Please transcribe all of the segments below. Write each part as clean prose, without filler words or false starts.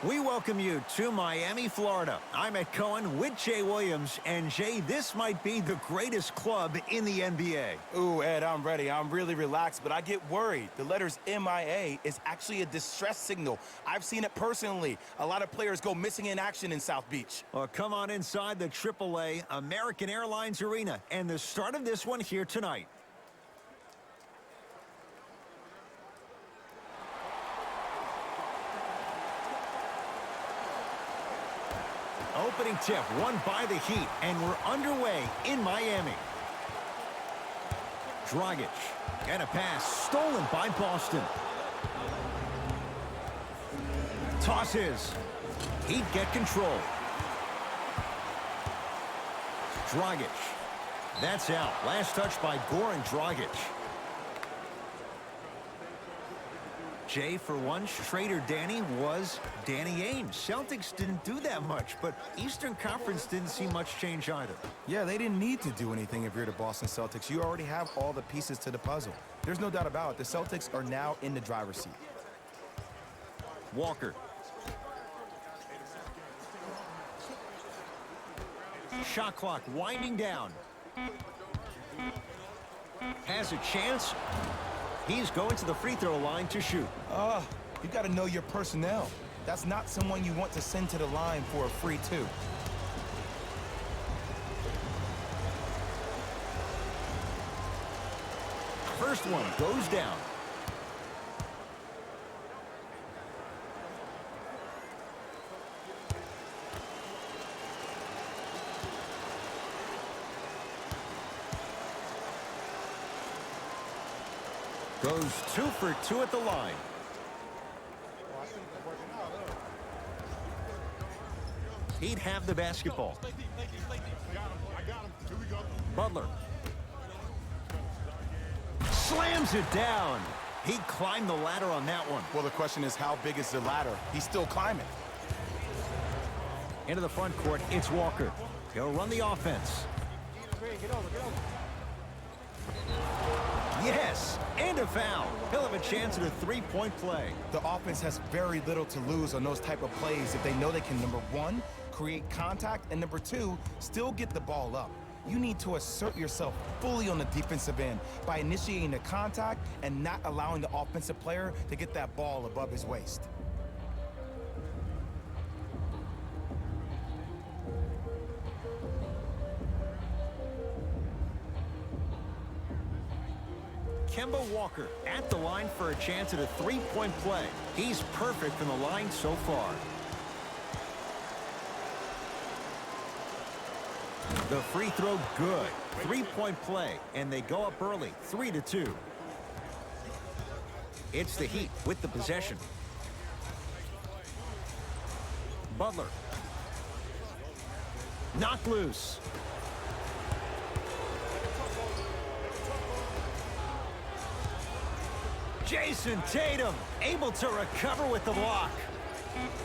We welcome you to Miami, Florida. I'm Ed Cohen with Jay Williams. And Jay, this might be the greatest club in the NBA. Ooh, Ed, I'm ready. I'm really relaxed, but I get worried. The letters MIA is actually a distress signal. I've seen it personally. A lot of players go missing in action in South Beach. Well, come on inside the AAA American Airlines Arena and the start of this one here tonight. Opening tip won by the Heat, and we're underway in Miami. Dragic, and a pass stolen by Boston. Tosses. Heat get control. Dragic. That's out. Last touch by Goran Dragic. Jay, for once, Trader Danny was Danny Ainge. Celtics didn't do that much, but Eastern Conference didn't see much change either. Yeah, they didn't need to do anything if you're the Boston Celtics. You already have all the pieces to the puzzle. There's no doubt about it. The Celtics are now in the driver's seat. Walker. Shot clock winding down. Has a chance. He's going to the free throw line to shoot. You got to know your personnel. That's not someone you want to send to the line for a free two. First one goes down. Goes 2 for 2 at the line. He'd have the basketball. Butler. Slams it down. He climbed the ladder on that one. Well, the question is, how big is the ladder? He's still climbing. Into the front court, it's Walker. He'll run the offense. Yes, and a foul. He'll have a chance at a three-point play. The offense has very little to lose on those type of plays if they know they can, number one, create contact, and number two, still get the ball up. You need to assert yourself fully on the defensive end by initiating the contact and not allowing the offensive player to get that ball above his waist. Kemba Walker at the line for a chance at a three-point play. He's perfect from the line so far. The free throw good. Three-point play, and they go up early, 3-2. It's the Heat with the possession. Butler. Knocked loose. Jason Tatum able to recover with the block.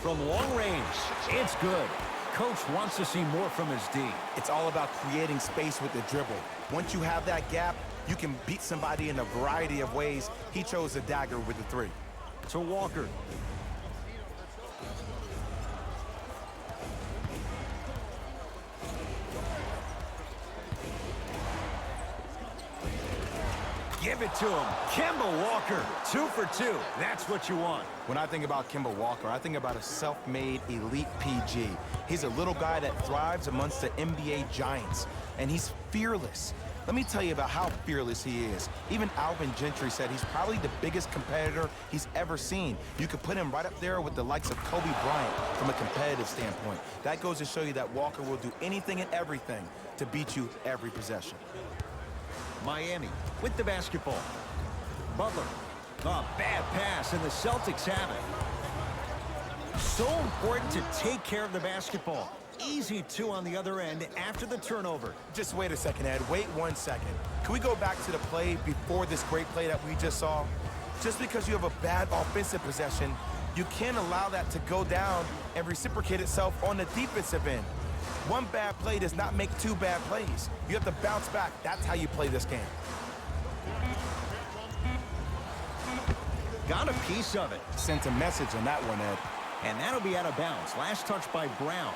From long range, it's good. Coach wants to see more from his D. It's all about creating space with the dribble. Once you have that gap, you can beat somebody in a variety of ways. He chose the dagger with the three. To Walker. Give it to him. Kemba Walker, 2 for 2. That's what you want. When I think about Kemba Walker, I think about a self-made elite PG. He's a little guy that thrives amongst the NBA giants, and he's fearless. Let me tell you about how fearless he is. Even Alvin Gentry said he's probably the biggest competitor he's ever seen. You could put him right up there with the likes of Kobe Bryant from a competitive standpoint. That goes to show you that Walker will do anything and everything to beat you every possession. Miami with the basketball. Butler. A bad pass, and the Celtics have it. So important to take care of the basketball. Easy two on the other end after the turnover. Just wait a second, Ed. Wait 1 second. Can we go back to the play before this great play that we just saw? Just because you have a bad offensive possession, you can't allow that to go down and reciprocate itself on the defensive end. One bad play does not make two bad plays. You have to bounce back. That's how you play this game. Got a piece of it. Sent a message on that one, Ed. And that'll be out of bounds. Last touch by Brown.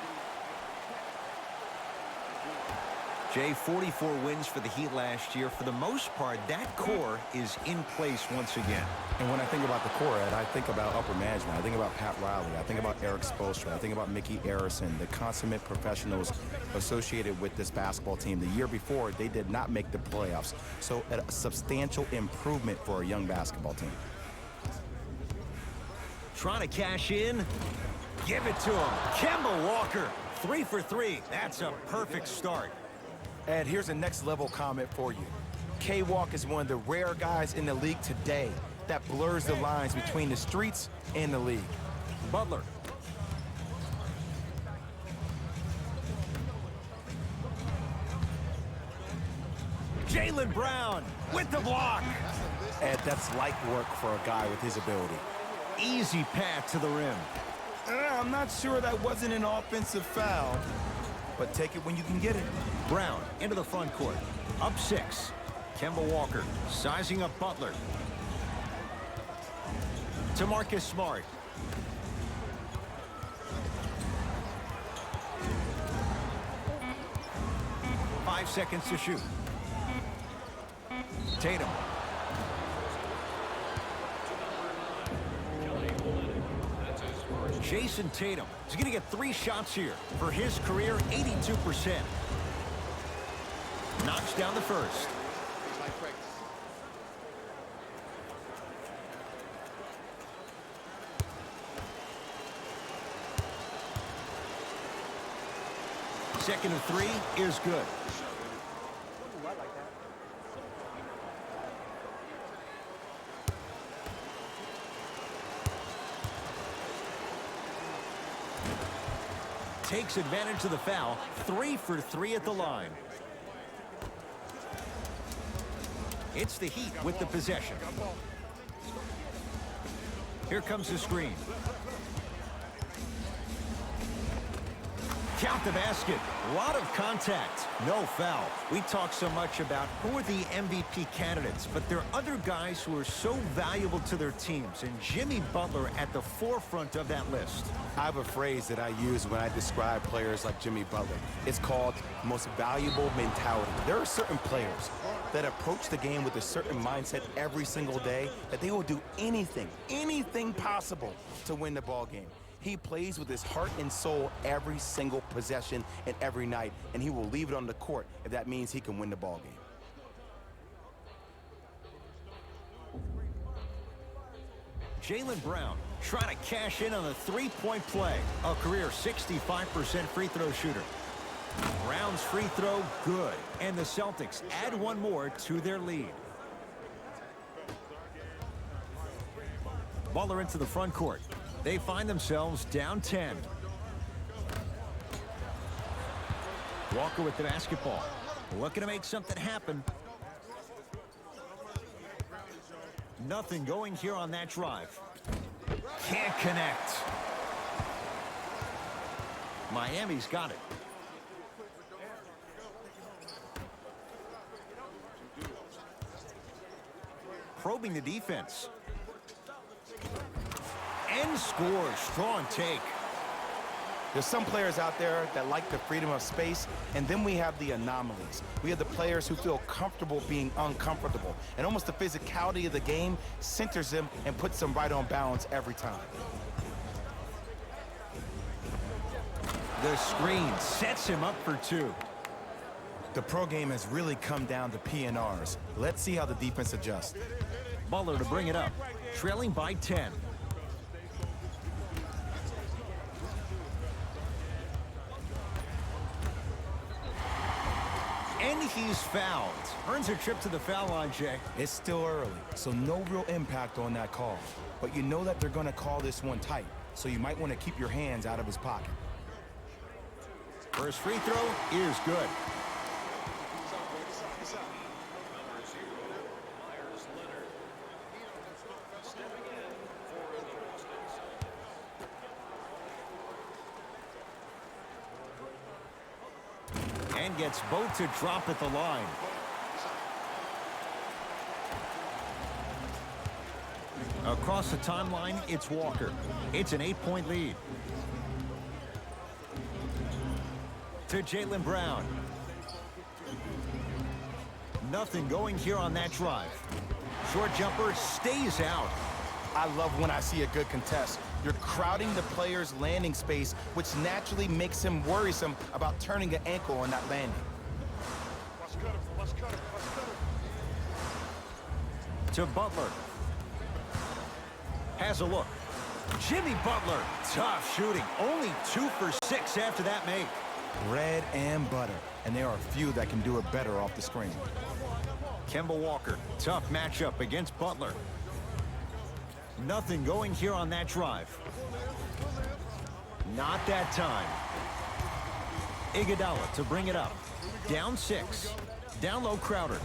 Jay, 44 wins for the Heat last year. For the most part, that core is in place once again. And when I think about the core, Ed, I think about upper management. I think about Pat Riley. I think about Eric Spoelstra. I think about Mickey Arison, the consummate professionals associated with this basketball team. The year before, they did not make the playoffs. So a substantial improvement for a young basketball team. Trying to cash in. Give it to him. Kemba Walker, 3 for 3. That's a perfect start. Ed, here's a next-level comment for you. K-Walk is one of the rare guys in the league today that blurs the lines between the streets and the league. Butler. Jaylen Brown with the block. Ed, that's light work for a guy with his ability. Easy path to the rim. I'm not sure that wasn't an offensive foul, but take it when you can get it. Brown into the front court. Up 6. Kemba Walker sizing up Butler. To Marcus Smart. Five seconds to shoot. Tatum. Jason Tatum is going to get 3 shots here. For his career, 82%. Knocks down the first. Second and 3 is good. Takes advantage of the foul. 3 for 3 at the line. It's the Heat with the possession. Here comes the screen. Count the basket. A lot of contact. No foul. We talk so much about who are the MVP candidates, but there are other guys who are so valuable to their teams, and Jimmy Butler at the forefront of that list. I have a phrase that I use when I describe players like Jimmy Butler. It's called most valuable mentality. There are certain players that approach the game with a certain mindset every single day that they will do anything possible to win the ball game. He plays with his heart and soul every single possession and every night, and he will leave it on the court if that means he can win the ball game. Jaylen Brown trying to cash in on a three-point play. A career 65% free throw shooter. Brown's free throw good, and the Celtics add one more to their lead. Butler into the front court. They find themselves down 10. Walker with the basketball. Looking to make something happen. Nothing going here on that drive. Can't connect. Miami's got it. Probing the defense. And scores. Strong take. There's some players out there that like the freedom of space, and then we have the anomalies. We have the players who feel comfortable being uncomfortable, and almost the physicality of the game centers them and puts them right on balance every time. The screen sets him up for 2. The pro game has really come down to PNRs. Let's see how the defense adjusts. Butler to bring it up, trailing by 10. And he's fouled. Earns a trip to the foul line, Jay. It's still early, so no real impact on that call. But you know that they're going to call this one tight, so you might want to keep your hands out of his pocket. First free throw is good. And gets both to drop at the line. Across the timeline, it's Walker. It's an 8-point lead. To Jaylen Brown. Nothing going here on that drive. Short jumper stays out. I love when I see a good contest. You're crowding the player's landing space, which naturally makes him worrisome about turning an ankle on that landing. To Butler. Has a look. Jimmy Butler, tough shooting. Only 2 for 6 after that make. Bread and butter, and there are few that can do it better off the screen. Kemba Walker, tough matchup against Butler. Nothing going here on that drive. Not that time. Iguodala to bring it up. Down 6. Down low Crowder.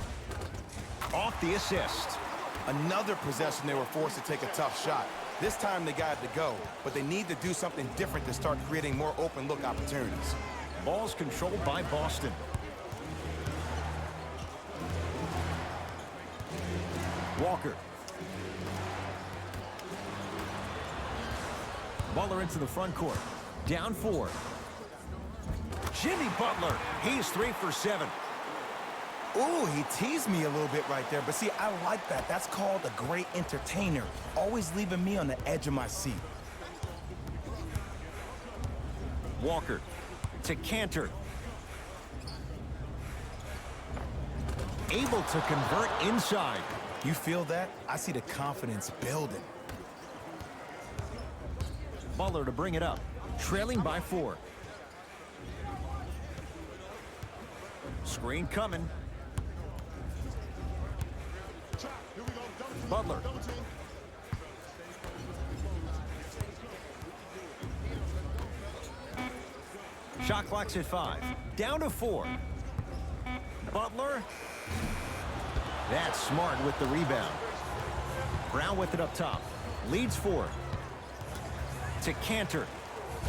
Off the assist. Another possession they were forced to take a tough shot. This time they got it to go, but they need to do something different to start creating more open look opportunities. Ball's controlled by Boston. Walker. Butler into the front court. Down 4. Jimmy Butler. He's 3 for 7. Ooh, he teased me a little bit right there, but see, I like that. That's called a great entertainer, always leaving me on the edge of my seat. Walker to Cantor. Able to convert inside. You feel that? I see the confidence building. Butler to bring it up. Trailing by 4. Screen coming. Butler. Shot clock's at 5. Down to 4. Butler. That's smart with the rebound. Brown with it up top. Leads 4. To Cantor.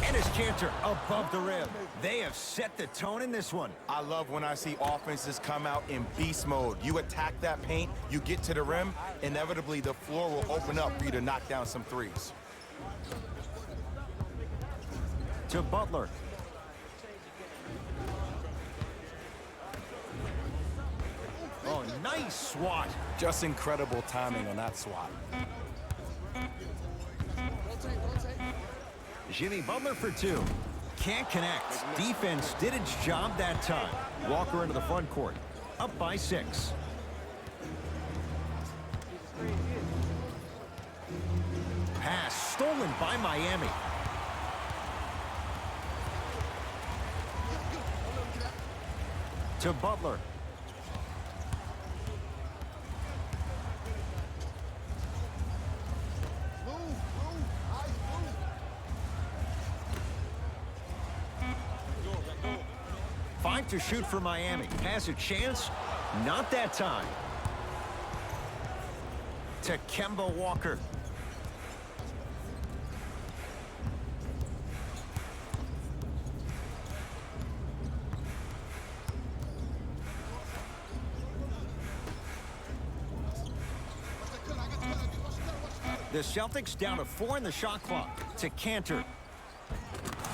And it's Cantor above the rim. They have set the tone in this one. I love when I see offenses come out in beast mode. You attack that paint, you get to the rim, inevitably the floor will open up for you to knock down some threes. To Butler. Oh, nice swat. Just incredible timing on that swat. Jimmy Butler for 2. Can't connect. Defense did its job that time. Walker into the front court. Up by 6. Pass stolen by Miami. To Butler. Five to shoot for Miami. Has a chance? Not that time. To Kemba Walker. The Celtics down to 4 in the shot clock. To Cantor.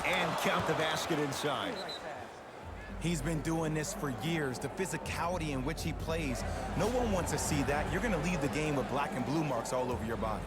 And count the basket inside. He's been doing this for years. The physicality in which he plays, no one wants to see that. You're going to leave the game with black and blue marks all over your body.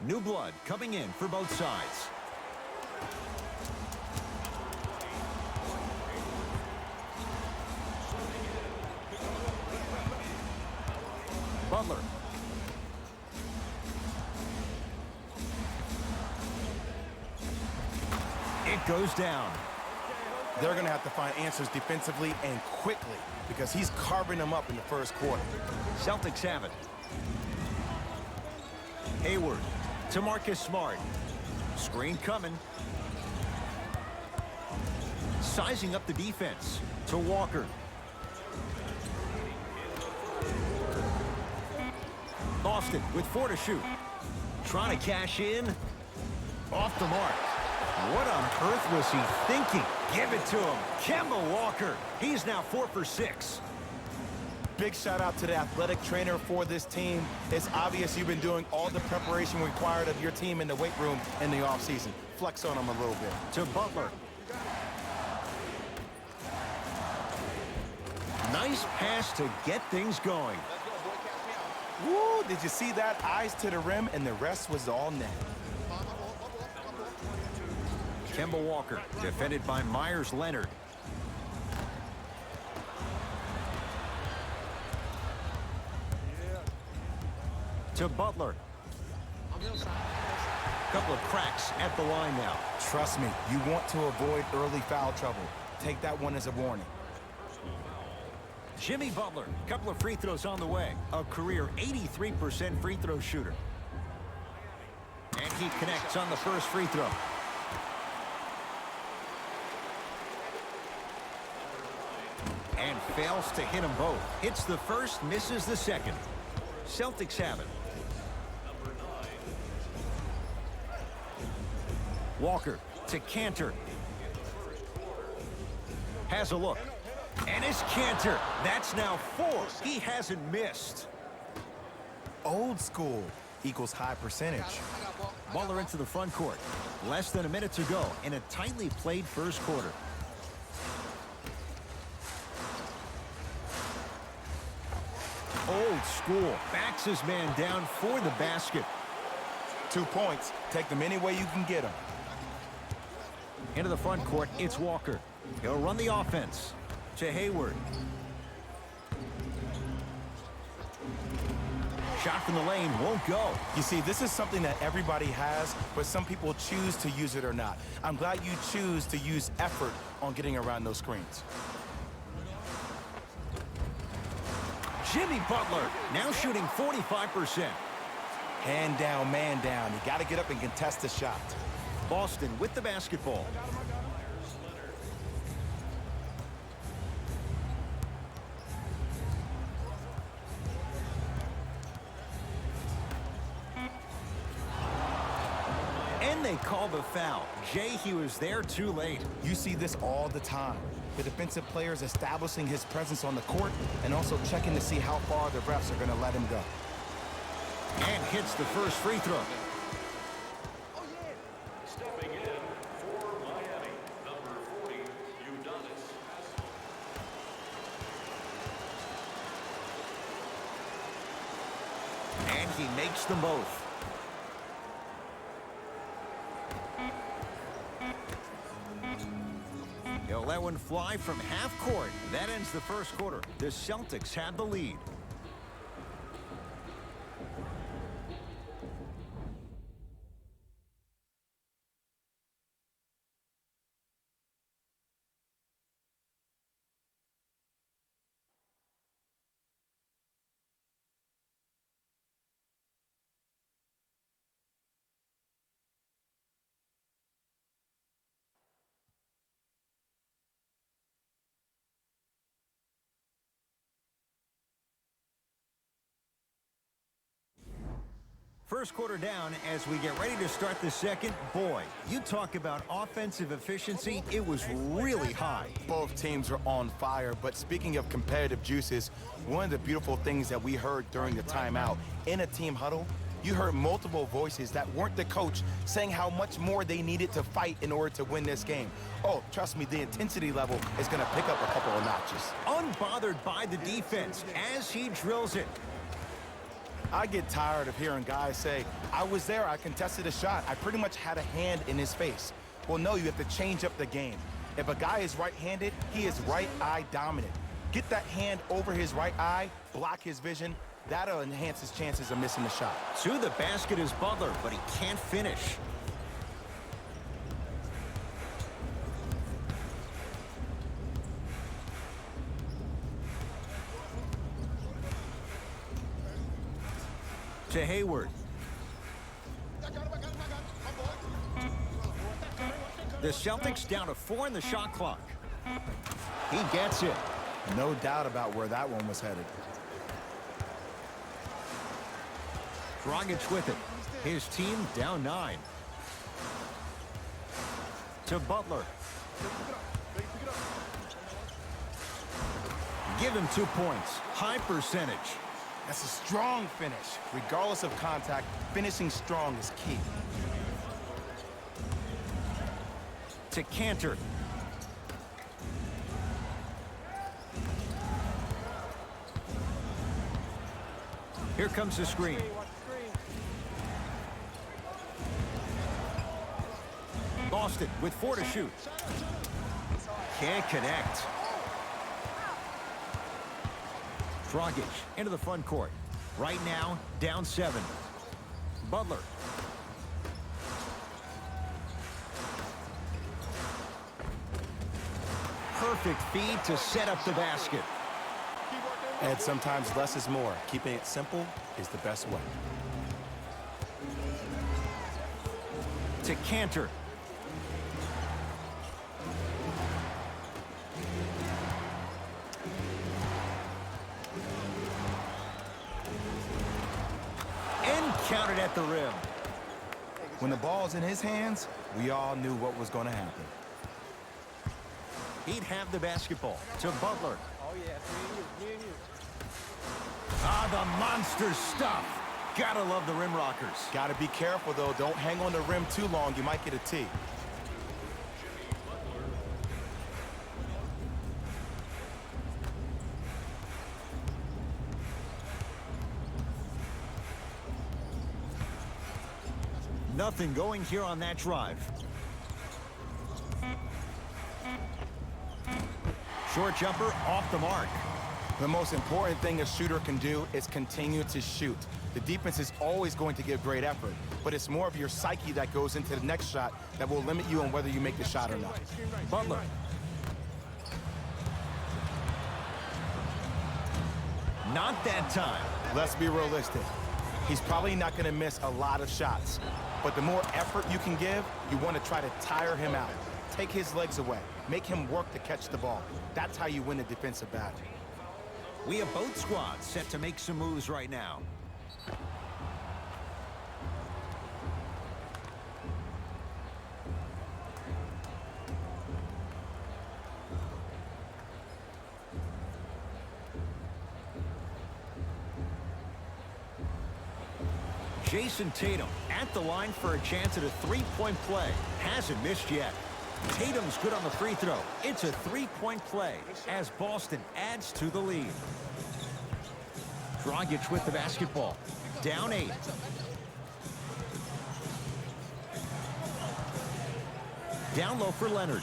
New blood coming in for both sides. Butler. It goes down. They're going to have to find answers defensively and quickly because he's carving them up in the first quarter. Celtics have it. Hayward to Marcus Smart. Screen coming. Sizing up the defense to Walker. Austin with 4 to shoot. Trying to cash in. Off the mark. What on earth was he thinking? Give it to him. Kemba Walker. He's now 4 for 6. Big shout out to the athletic trainer for this team. It's obvious you've been doing all the preparation required of your team in the weight room in the offseason. Flex on them a little bit. To Butler. Nice pass to get things going. Woo, did you see that? Eyes to the rim, and the rest was all net. Kemba Walker, defended by Myers Leonard. To Butler. Couple of cracks at the line now. Trust me, you want to avoid early foul trouble. Take that one as a warning. Jimmy Butler, couple of free throws on the way. A career 83% free throw shooter. And he connects on the first free throw. And fails to hit them both. Hits the first, misses the second. Celtics have it. Walker to Cantor. Has a look. And it's Cantor. That's now 4. He hasn't missed. Old school equals high percentage. Butler into the front court. Less than a minute to go in a tightly played first quarter. Old school. Backs his man down for the basket. 2 points. Take them any way you can get them. Into the front court, it's Walker. He'll run the offense. To Hayward. Shot from the lane won't go. You see, this is something that everybody has, but some people choose to use it or not. I'm glad you choose to use effort on getting around those screens. Jimmy Butler now shooting 45%. Hand down, man down. You got to get up and contest the shot. Boston with the basketball. And they call the foul. Jay, he was there too late. You see this all the time. The defensive players establishing his presence on the court and also checking to see how far the refs are going to let him go. And hits the first free throw. Stepping in for Miami, number 40, Udonis. And he makes them both. He'll let one fly from half court. That ends the first quarter. The Celtics have the lead. First quarter down as we get ready to start the second. Boy, you talk about offensive efficiency, it was really high. Both teams are on fire, but speaking of competitive juices, one of the beautiful things that we heard during the timeout in a team huddle, you heard multiple voices that weren't the coach saying how much more they needed to fight in order to win this game. Oh, trust me, the intensity level is going to pick up a couple of notches. Unbothered by the defense as he drills it. I get tired of hearing guys say, I was there, I contested a shot, I pretty much had a hand in his face. Well, no, you have to change up the game. If a guy is right-handed, he is right eye dominant. Get that hand over his right eye, block his vision, That'll enhance his chances of missing the shot. To the basket is Butler, but he can't finish. To Hayward. The Celtics down to 4 in the shot clock. He gets it. No doubt about where that one was headed. Dragic with it. His team down 9. To Butler. Give him 2 points. High percentage. That's a strong finish. Regardless of contact, finishing strong is key. To Cantor. Here comes the screen. Boston with 4 to shoot. Can't connect. Dragic into the front court. Right now, down 7. Butler. Perfect feed to set up the basket. And sometimes less is more. Keeping it simple is the best way. To Cantor. And counted at the rim. When the ball's in his hands, we all knew what was going to happen. He'd have the basketball to Butler. Oh, yeah, me and you. Ah, the monster stuff. Gotta love the rim rockers. Got to be careful, though. Don't hang on the rim too long. You might get a tee. Nothing going here on that drive. Short jumper off the mark. The most important thing a shooter can do is continue to shoot. The defense is always going to give great effort, but it's more of your psyche that goes into the next shot that will limit you on whether you make the shot or not. Butler. Not that time. Let's be realistic. He's probably not going to miss a lot of shots, but the more effort you can give, you want to try to tire him out. Take his legs away. Make him work to catch the ball. That's how you win a defensive battle. We have both squads set to make some moves right now. Jason Tatum at the line for a chance at a three-point play. Hasn't missed yet. Tatum's good on the free throw. It's a three-point play as Boston adds to the lead. Dragic with the basketball. Down 8. Down low for Leonard.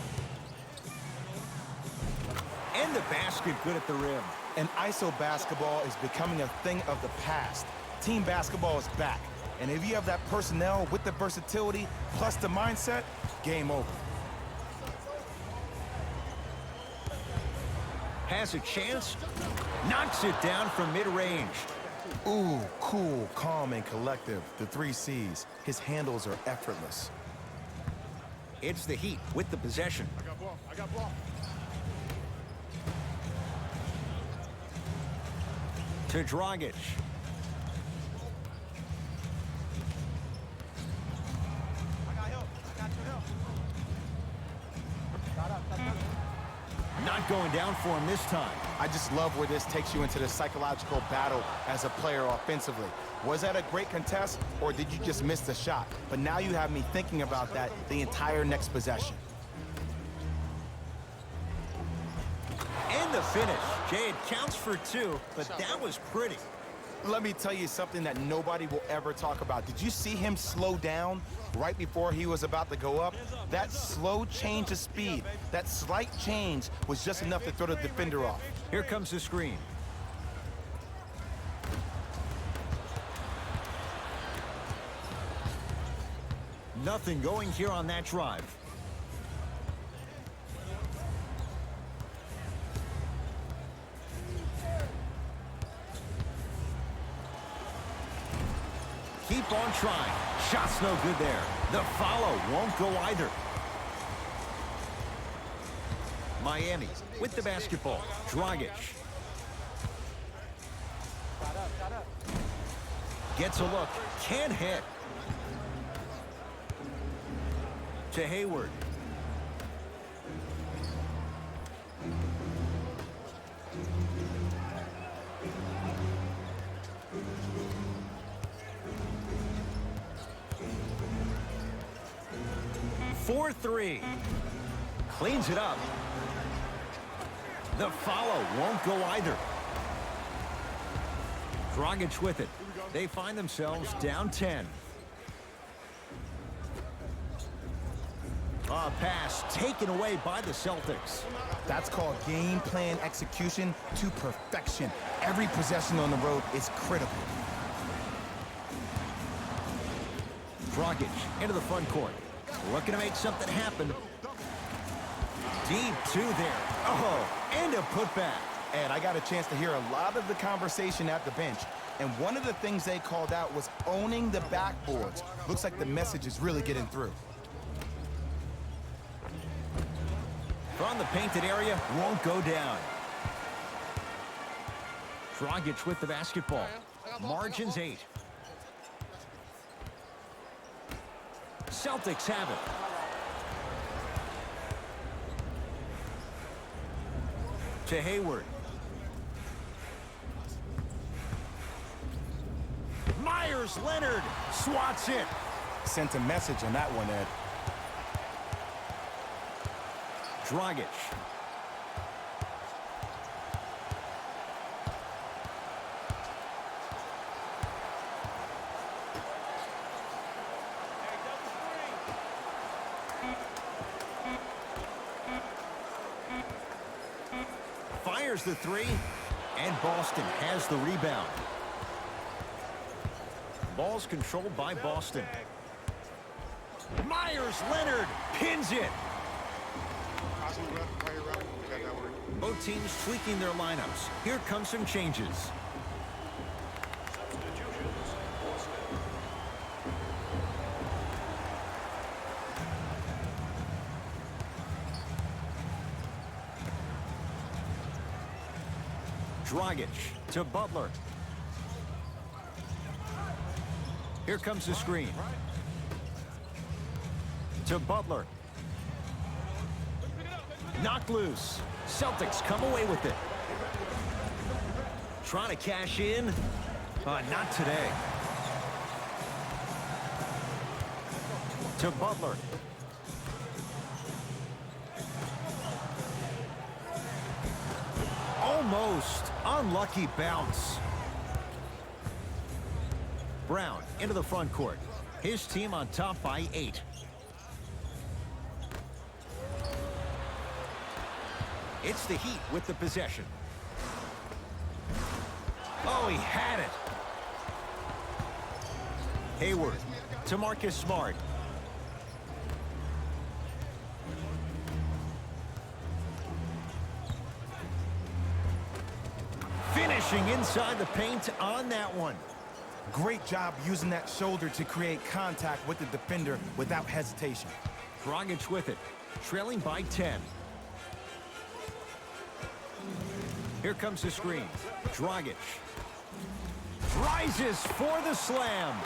And the basket good at the rim. And ISO basketball is becoming a thing of the past. Team basketball is back. And if you have that personnel with the versatility plus the mindset, game over. Has a chance. Knocks it down from mid-range. Ooh, cool, calm, and collective. The 3 C's. His handles are effortless. It's the Heat with the possession. I got ball. To Dragic. Not going down for him this time. I just love where this takes you into the psychological battle as a player offensively. Was that a great contest, or did you just miss the shot? But now you have me thinking about that the entire next possession. And the finish. Jay, it counts for 2, but that was pretty. Let me tell you something that nobody will ever talk about. Did you see him slow down right before he was about to go up? That slow change of speed, that slight change was just enough to throw the defender off. Here comes the screen. Nothing going here on that drive. Keep on trying. Shot's no good there. The follow won't go either. Miami with the basketball. Dragic. Gets a look. Can't hit. To Hayward. For three. Cleans it up. The follow won't go either. Dragic with it. They find themselves down 10. A pass taken away by the Celtics. That's called game plan execution to perfection. Every possession on the road is critical. Dragic into the front court. Looking to make something happen. Deep two there. Oh, and a putback. And I got a chance to hear a lot of the conversation at the bench. And one of the things they called out was owning the backboards. Looks like the message is really getting through. From the painted area, won't go down. Dragic with the basketball. Margins 8. Celtics have it. To Hayward. Myers Leonard swats it. Sent a message on that one, Ed. Dragic. Fires the three, and Boston has the rebound. Ball's controlled by Boston. Myers Leonard pins it. Both teams tweaking their lineups. Here come some changes. Dragic to Butler. Here comes the screen. To Butler. Knocked loose. Celtics come away with it. Trying to cash in. Not today. To Butler. Almost. Unlucky bounce. Brown into the front court. His team on top by 8. It's the Heat with the possession. Oh, he had it. Hayward to Marcus Smart. Finishing inside the paint on that one. Great job using that shoulder to create contact with the defender without hesitation. Dragic with it, trailing by 10. Here comes the screen. Dragic rises for the slam.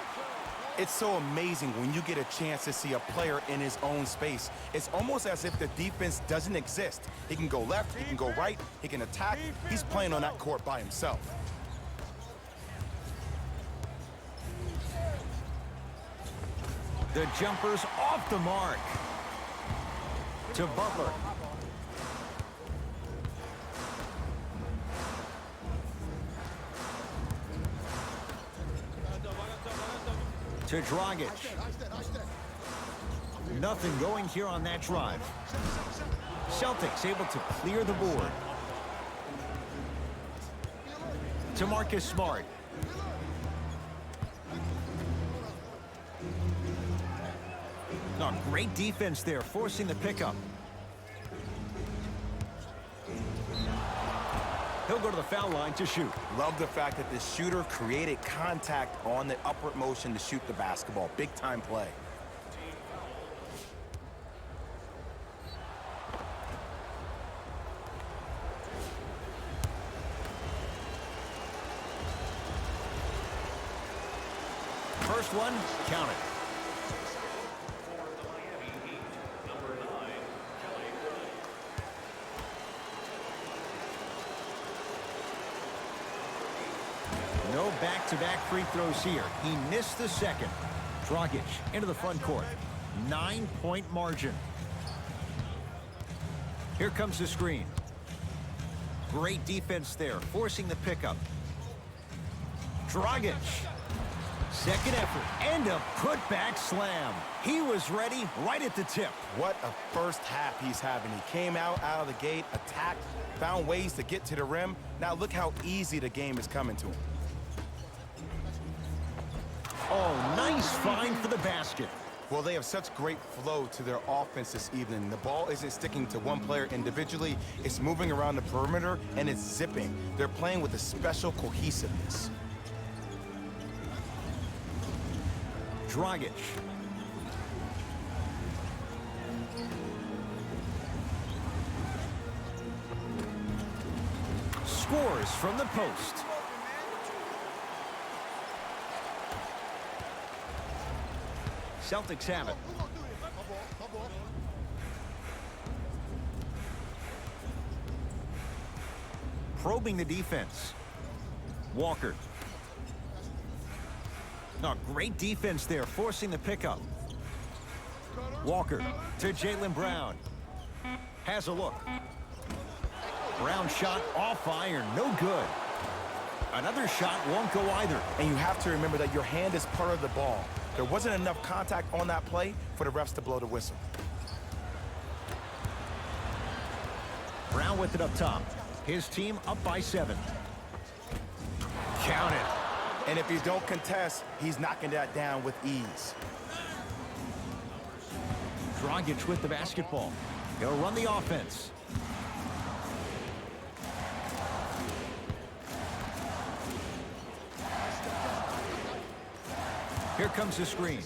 It's so amazing when you get a chance to see a player in his own space. It's almost as if the defense doesn't exist. He can go left, he can go right, he can attack. He's playing on that court by himself. The jumper's off the mark. To Butler. To Dragic. Nothing going here on that drive. Celtics able to clear the board. To Marcus Smart. Oh, great defense there, forcing the pickup. He'll go to the foul line to shoot. Love the fact that the shooter created contact on the upward motion to shoot the basketball. Big time play. First one, count it. No back-to-back free throws here. He missed the second. Dragic into the front court. 9-point margin. Here comes the screen. Great defense there, forcing the pickup. Dragic. Second effort, and a putback slam. He was ready right at the tip. What a first half he's having. He came out of the gate, attacked, found ways to get to the rim. Now look how easy the game is coming to him. Oh, nice find for the basket. Well, they have such great flow to their offense this evening. The ball isn't sticking to one player individually. It's moving around the perimeter, and it's zipping. They're playing with a special cohesiveness. Dragic. Scores from the post. Celtics have it. Probing the defense. Walker. Oh, great defense there, forcing the pickup. Walker to Jaylen Brown. Has a look. Brown shot off iron, no good. Another shot won't go either. And you have to remember that your hand is part of the ball. There wasn't enough contact on that play for the refs to blow the whistle. Brown with it up top. His team up by 7. Count it. And if you don't contest, he's knocking that down with ease. Dragic with the basketball. He'll run the offense. Here comes the screen.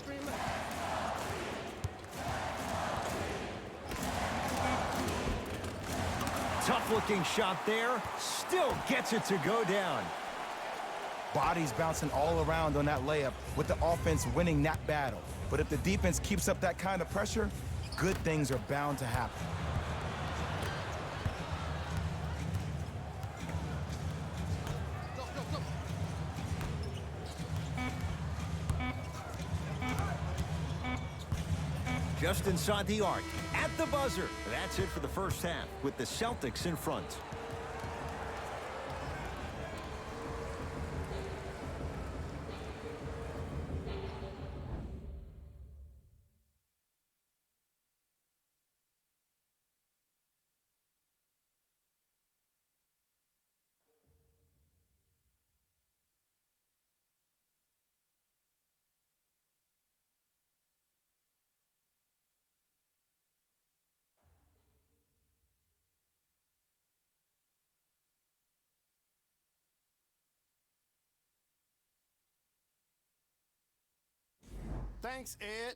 Tough-looking shot there. Still gets it to go down. Bodies bouncing all around on that layup with the offense winning that battle. But if the defense keeps up that kind of pressure, good things are bound to happen. Just inside the arc, at the buzzer. That's it for the first half, with the Celtics in front. Thanks, Ed.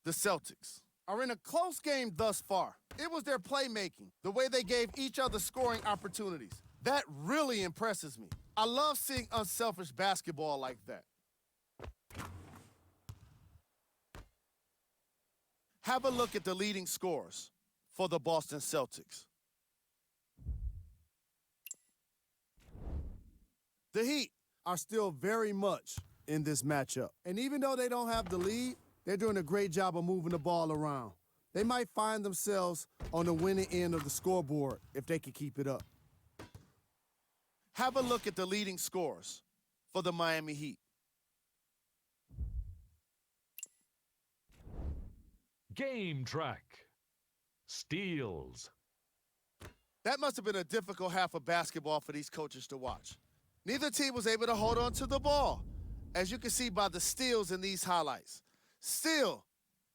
The Celtics are in a close game thus far. It was their playmaking, the way they gave each other scoring opportunities. That really impresses me. I love seeing unselfish basketball like that. Have a look at the leading scorers for the Boston Celtics. The Heat are still very much in this matchup. And even though they don't have the lead, they're doing a great job of moving the ball around. They might find themselves on the winning end of the scoreboard if they can keep it up. Have a look at the leading scorers for the Miami Heat. Game track. Steals. That must have been a difficult half of basketball for these coaches to watch. Neither team was able to hold on to the ball, as you can see by the steals in these highlights. Still,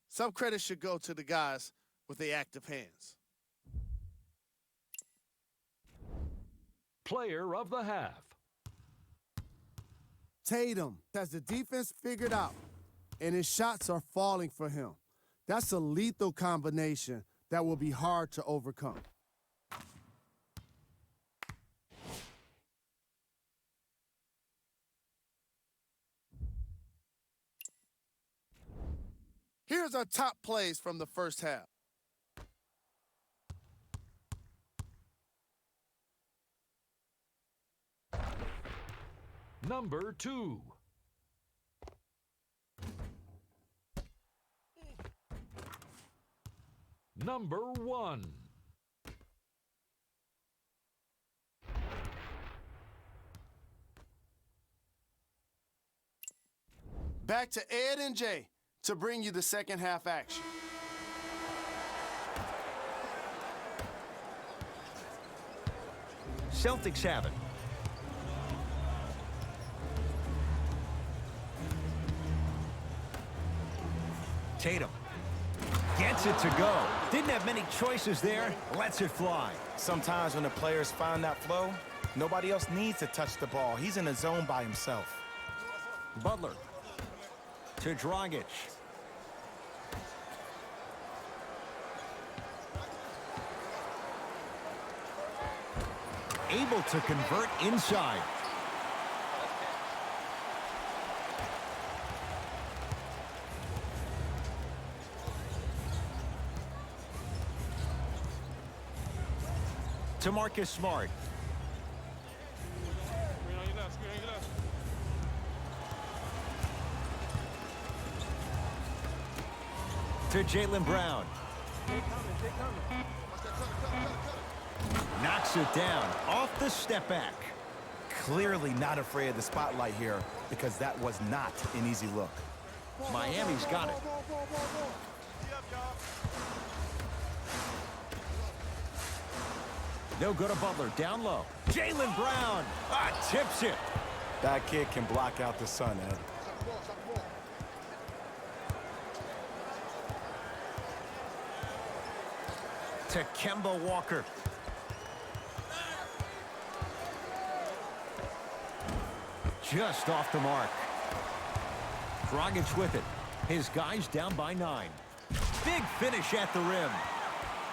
some credit should go to the guys with the active hands. Player of the half. Tatum has the defense figured out, and his shots are falling for him. That's a lethal combination that will be hard to overcome. Here's our top plays from the first half. Number 2. Number 1. Back to Ed and Jay to bring you the second half action. Celtics have it. Tatum gets it to go. Didn't have many choices there. Lets it fly. Sometimes when the players find that flow, nobody else needs to touch the ball. He's in a zone by himself. Butler to Dragic. Able to convert inside. To Marcus Smart. To Jaylen Brown. Knocks it down off the step back. Clearly not afraid of the spotlight here because that was not an easy look. Miami's got it. No good to Butler. Down low. Jaylen Brown tips it. That kid can block out the sun, Ed. To Kemba Walker. Just off the mark. Dragic with it. His guys down by 9. Big finish at the rim.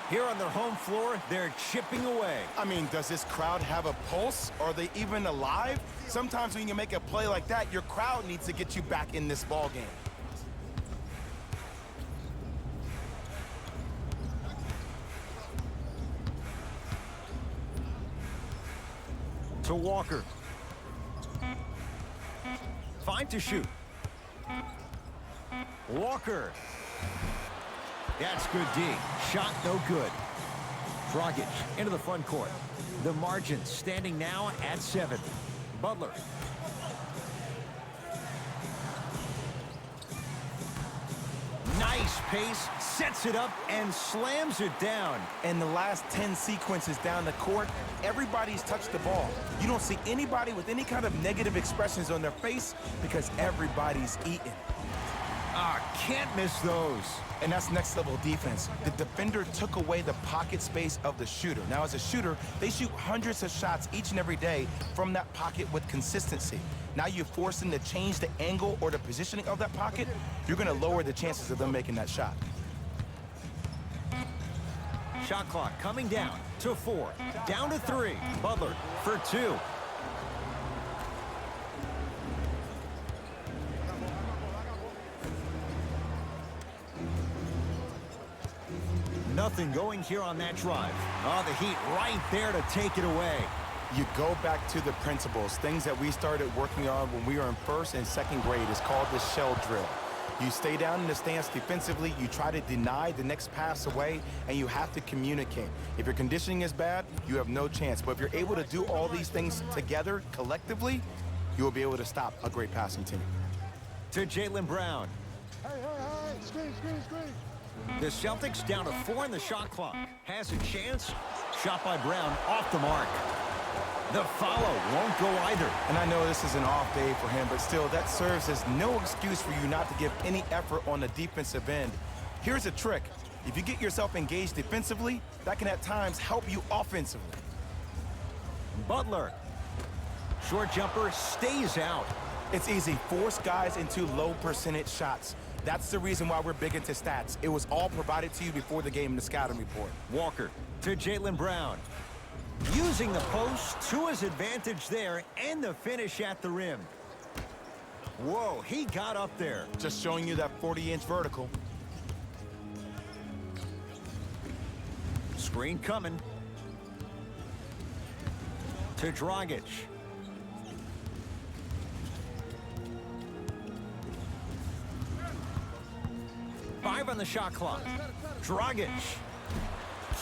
Here on their home floor, they're chipping away. I mean, does this crowd have a pulse? Are they even alive? Sometimes when you make a play like that, your crowd needs to get you back in this ball game. To Walker. 5 to shoot. Walker. That's good D. Shot no good. Dragic into the front court. The margin standing now at 7. Butler. Nice pace. Sets it up and slams it down. And the last 10 sequences down the court, everybody's touched the ball. You don't see anybody with any kind of negative expressions on their face because everybody's eating. Can't miss those. And that's next level defense. The defender took away the pocket space of the shooter. Now, as a shooter, they shoot hundreds of shots each and every day from that pocket with consistency. Now you force them to change the angle or the positioning of that pocket, you're going to lower the chances of them making that shot. Shot clock coming down to 4. Down to 3. Butler for 2. Nothing going here on that drive. Oh, the Heat right there to take it away. You go back to the principles, things that we started working on when we were in 1st and 2nd grade. It's called the shell drill. You stay down in the stance defensively, you try to deny the next pass away, and you have to communicate. If your conditioning is bad, you have no chance. But if you're able to do all these things together, collectively, you will be able to stop a great passing team. To Jaylen Brown. Hey, screen. The Celtics down to 4 in the shot clock. Has a chance. Shot by Brown off the mark. The follow won't go either. And I know this is an off day for him, but still, that serves as no excuse for you not to give any effort on the defensive end. Here's a trick. If you get yourself engaged defensively, that can at times help you offensively. Butler. Short jumper stays out. It's easy. Force guys into low percentage shots. That's the reason why we're big into stats. It was all provided to you before the game in the scouting report. Walker to Jaylen Brown. Using the post to his advantage there, and the finish at the rim. Whoa, he got up there. Just showing you that 40-inch vertical. Screen coming. To Dragic. Five on the shot clock. Dragic.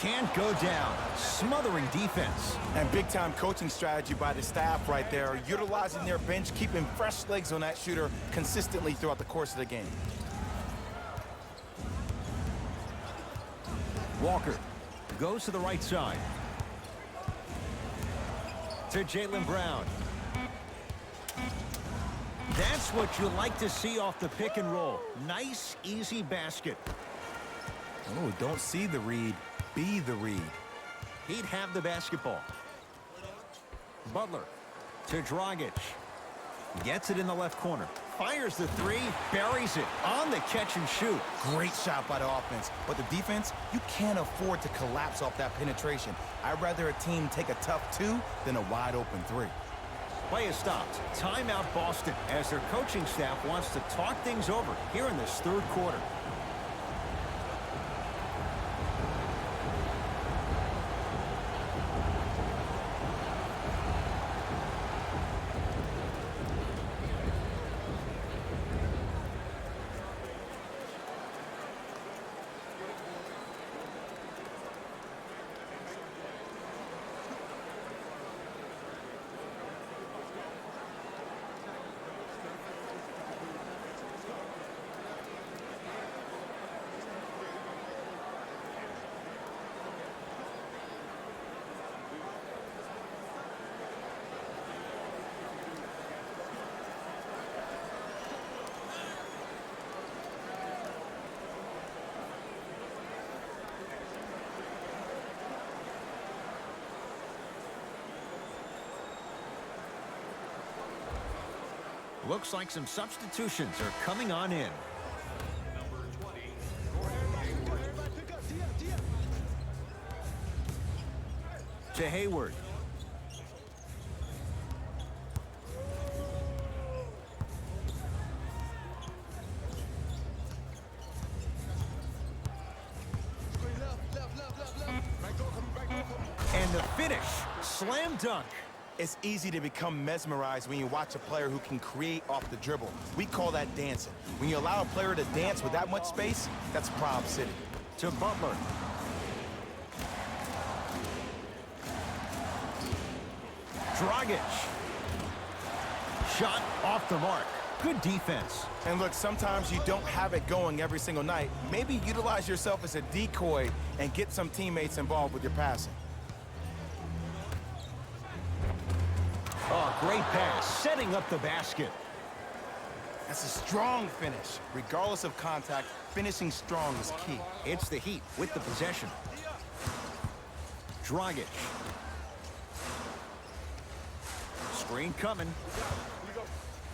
Can't go down. Smothering defense. And big-time coaching strategy by the staff right there, utilizing their bench, keeping fresh legs on that shooter consistently throughout the course of the game. Walker goes to the right side. To Jaylen Brown. That's what you like to see off the pick and roll. Nice, easy basket. Oh, don't see the read. Be the read. He'd have the basketball. Butler to Dragic. Gets it in the left corner. Fires the three, buries it on the catch and shoot. Great shot by the offense. But the defense, you can't afford to collapse off that penetration. I'd rather a team take a tough two than a wide open three. Play is stopped. Timeout Boston as their coaching staff wants to talk things over here in this third quarter. Looks like some substitutions are coming on in. Number 20, To Hayward. And the finish. Slam dunk. It's easy to become mesmerized when you watch a player who can create off the dribble. We call that dancing. When you allow a player to dance with that much space, that's Prob City. To Butler. Dragic. Shot off the mark. Good defense. And look, sometimes you don't have it going every single night. Maybe utilize yourself as a decoy and get some teammates involved with your passing. Oh, great pass. Setting up the basket. That's a strong finish. Regardless of contact, finishing strong is key. It's the Heat with the possession. Dragic. Screen coming.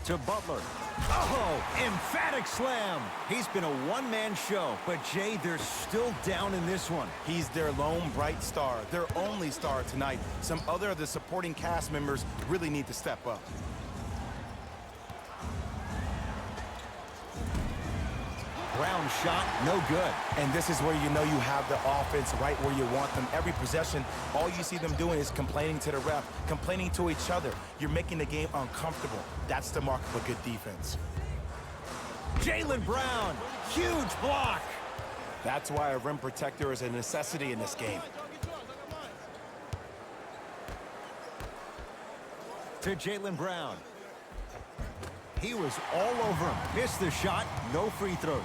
To Butler. Oh, emphatic slam. He's been a one-man show, but Jay, they're still down in this one. He's their lone bright star, their only star tonight. Some other of the supporting cast members really need to step up. Brown shot, no good. And this is where you know you have the offense right where you want them. Every possession, all you see them doing is complaining to the ref, complaining to each other. You're making the game uncomfortable. That's the mark of a good defense. Jaylen Brown, huge block. That's why a rim protector is a necessity in this game. To Jaylen Brown. He was all over him. Missed the shot. No free throws.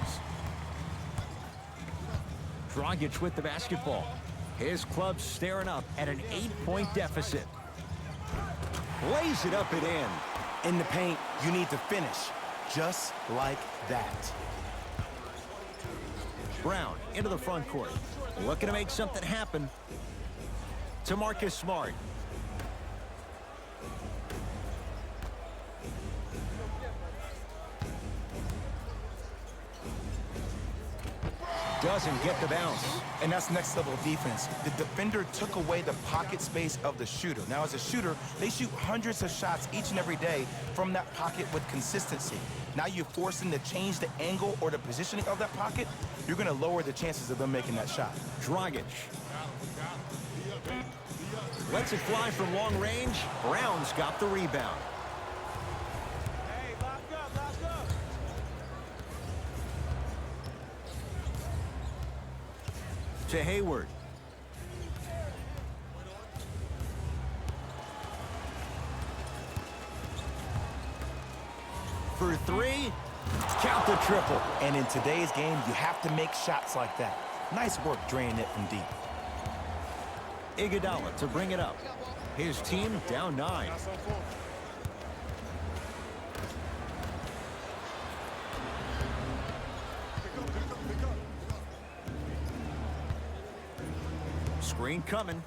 Dragic with the basketball. His club staring up at an 8-point deficit. Lays it up and in. In the paint, you need to finish. Just like that. Brown into the front court. Looking to make something happen. To Marcus Smart. Doesn't get the bounce. And that's next level defense. The defender took away the pocket space of the shooter. Now, as a shooter, they shoot hundreds of shots each and every day from that pocket with consistency. Now you force them to change the angle or the positioning of that pocket, you're going to lower the chances of them making that shot. Dragic. Lets it fly from long range. Brown's got the rebound. To Hayward. For three, count the triple. And in today's game, you have to make shots like that. Nice work draining it from deep. Iguodala to bring it up. His team down 9. Screen coming.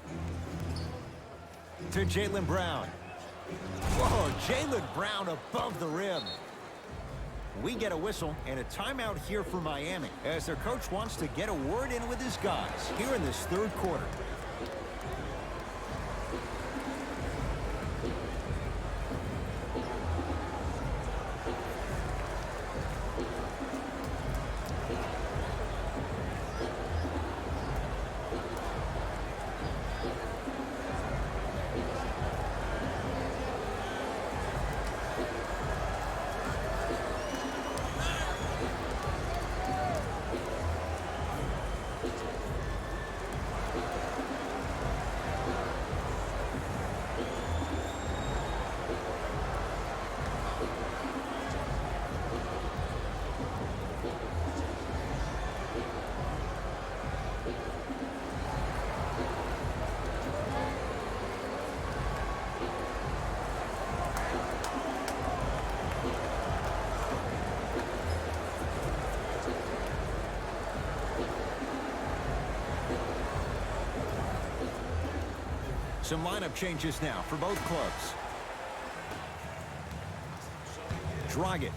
To Jaylen Brown. Whoa, Jaylen Brown above the rim. We get a whistle and a timeout here for Miami as their coach wants to get a word in with his guys here in this third quarter. Some lineup changes now for both clubs. Dragic.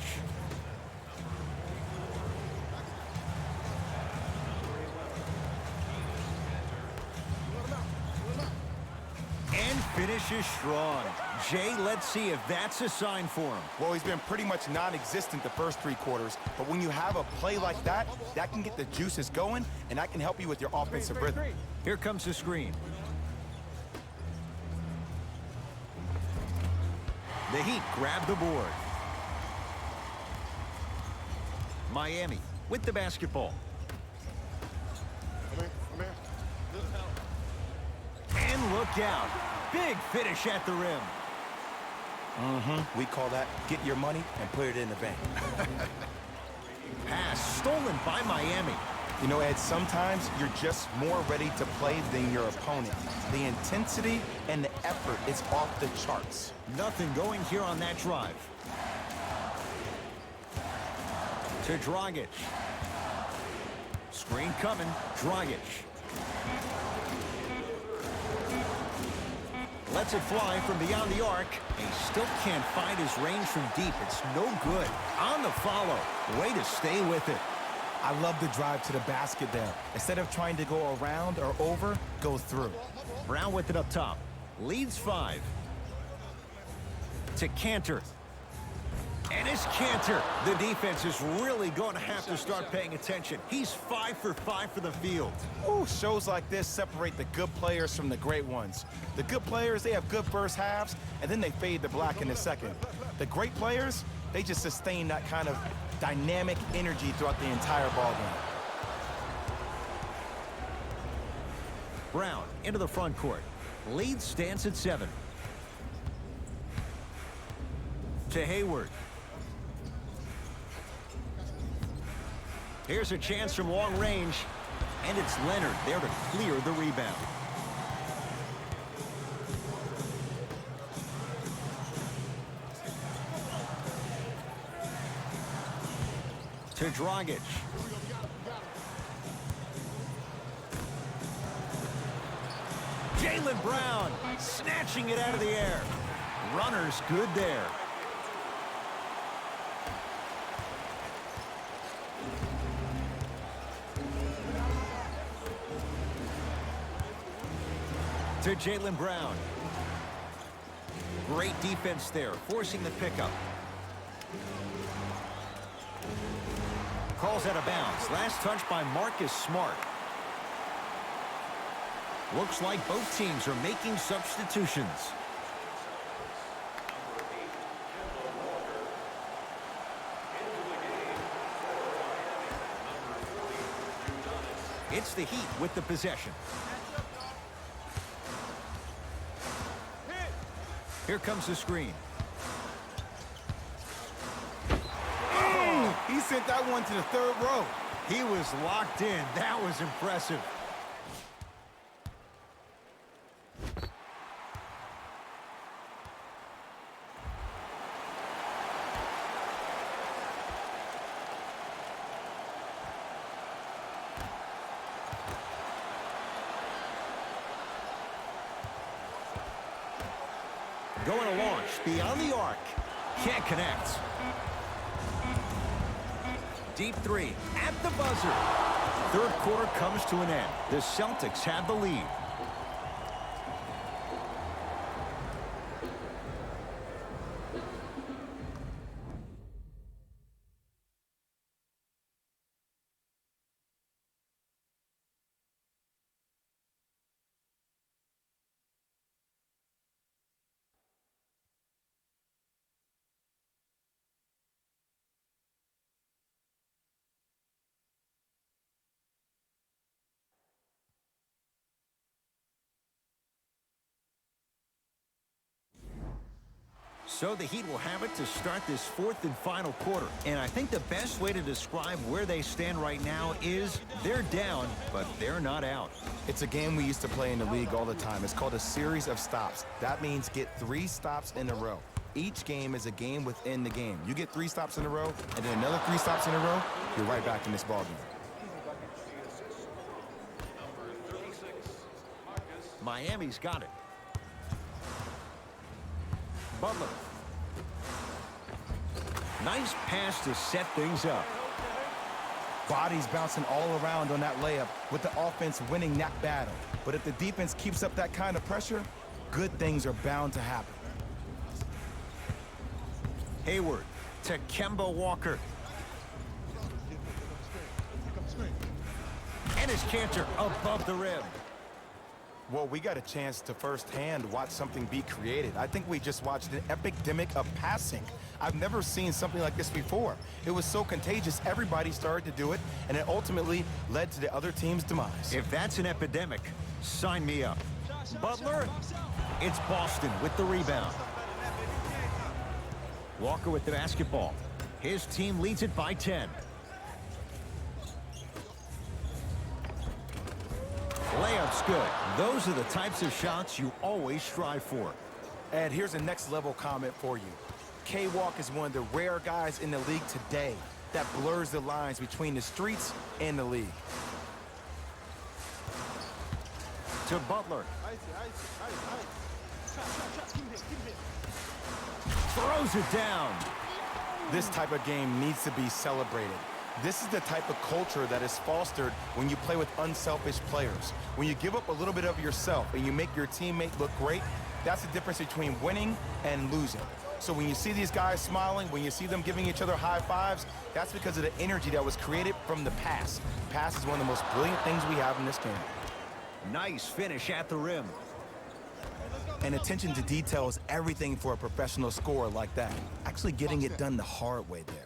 And finishes strong. Jay, let's see if that's a sign for him. Well, he's been pretty much non-existent the first 3 quarters, but when you have a play like that, that can get the juices going, and that can help you with your offensive rhythm. Here comes the screen. The Heat grab the board. Miami with the basketball. And look out. Big finish at the rim. We call that get your money and put it in the bank. Pass stolen by Miami. You know, Ed, sometimes you're just more ready to play than your opponent. The intensity and the effort is off the charts. Nothing going here on that drive. To Dragic. Screen coming. Dragic. Lets it fly from beyond the arc. He still can't find his range from deep. It's no good. On the follow. Way to stay with it. I love the drive to the basket there. Instead of trying to go around or over, go through. Brown with it up top. Leads 5. To Cantor. And it's Cantor. The defense is really going to have to start paying attention. He's 5 for 5 for the field. Ooh, shows like this separate the good players from the great ones. The good players, they have good first halves, and then they fade to black in the second. The great players, they just sustain that kind of dynamic energy throughout the entire ballgame. Brown into the front court. Lead stands at 7. To Hayward. Here's a chance from long range. And it's Leonard there to clear the rebound. To Dragic. Jaylen Brown snatching it out of the air. Runner's good there. To Jaylen Brown. Great defense there, forcing the pickup. Calls out of bounds. Last touch by Marcus Smart. Looks like both teams are making substitutions. It's the Heat with the possession. Here comes the screen. Oh, he sent that one to the third row. He was locked in. That was impressive. Going to launch beyond the arc. Can't connect. Deep three at the buzzer. Third quarter comes to an end. The Celtics have the lead. So the Heat will have it to start this fourth and final quarter. And I think the best way to describe where they stand right now is they're down, but they're not out. It's a game we used to play in the league all the time. It's called a series of stops. That means get 3 stops in a row. Each game is a game within the game. You get 3 stops in a row, and then another 3 stops in a row, you're right back in this ballgame. Miami's got it. Butler. Nice pass to set things up. Bodies bouncing all around on that layup with the offense winning that battle. But if the defense keeps up that kind of pressure, good things are bound to happen. Hayward to Kemba Walker. And his Cantor above the rim. Well, we got a chance to firsthand watch something be created. I think we just watched an epidemic of passing. I've never seen something like this before. It was so contagious, everybody started to do it, and it ultimately led to the other team's demise. If that's an epidemic, sign me up. Butler, it's Boston with the rebound. Walker with the basketball. His team leads it by 10. Layup's good. Those are the types of shots you always strive for. And here's a next level comment for you. K-Walk is one of the rare guys in the league today that blurs the lines between the streets and the league. To Butler. Throws it down. This type of game needs to be celebrated. This is the type of culture that is fostered when you play with unselfish players. When you give up a little bit of yourself and you make your teammate look great, that's the difference between winning and losing. So when you see these guys smiling, when you see them giving each other high fives, that's because of the energy that was created from the pass. Pass is one of the most brilliant things we have in this game. Nice finish at the rim. And attention to detail is everything for a professional scorer like that. Actually getting it done the hard way there.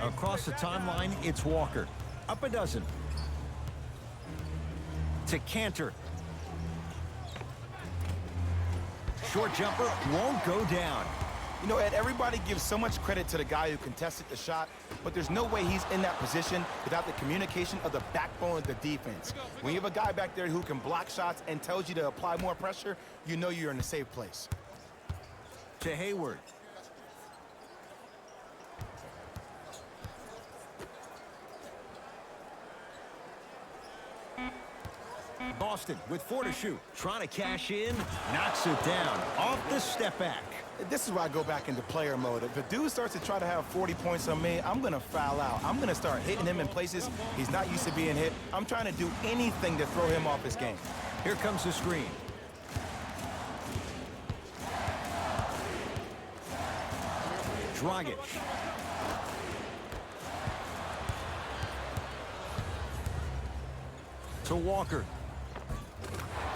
Across the timeline, it's Walker. Up a dozen. To Cantor. Short jumper won't go down. You know, Ed, everybody gives so much credit to the guy who contested the shot, but there's no way he's in that position without the communication of the backbone of the defense. When you have a guy back there who can block shots and tells you to apply more pressure, you know you're in a safe place. To Hayward. Boston with 4 to shoot. Trying to cash in, knocks it down off the step back. This is where I go back into player mode. If the dude starts to try to have 40 points on me, I'm going to foul out. I'm going to start hitting him in places he's not used to being hit. I'm trying to do anything to throw him off his game. Here comes the screen. Dragic. To Walker.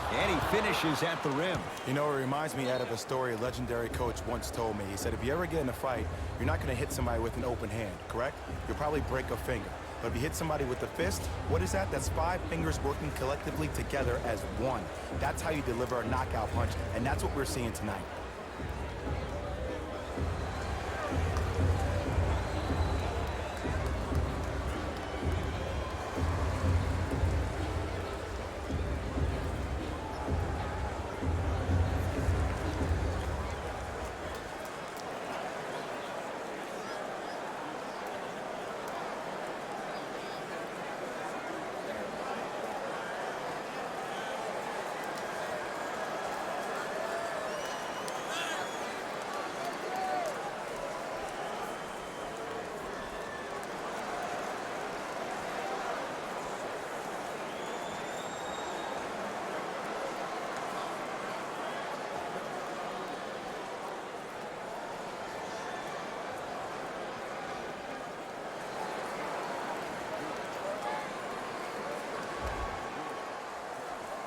And he finishes at the rim. You know, it reminds me out of a story a legendary coach once told me. He said, if you ever get in a fight, you're not going to hit somebody with an open hand, correct? You'll probably break a finger. But if you hit somebody with the fist, what is that? That's 5 fingers working collectively together as one. That's how you deliver a knockout punch, and that's what we're seeing tonight.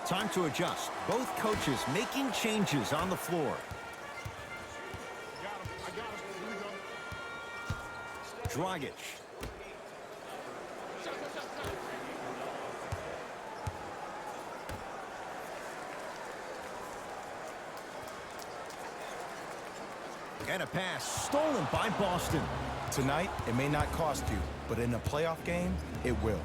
Time to adjust. Both coaches making changes on the floor. Dragic. And a pass stolen by Boston. Tonight, it may not cost you, but in a playoff game, it will.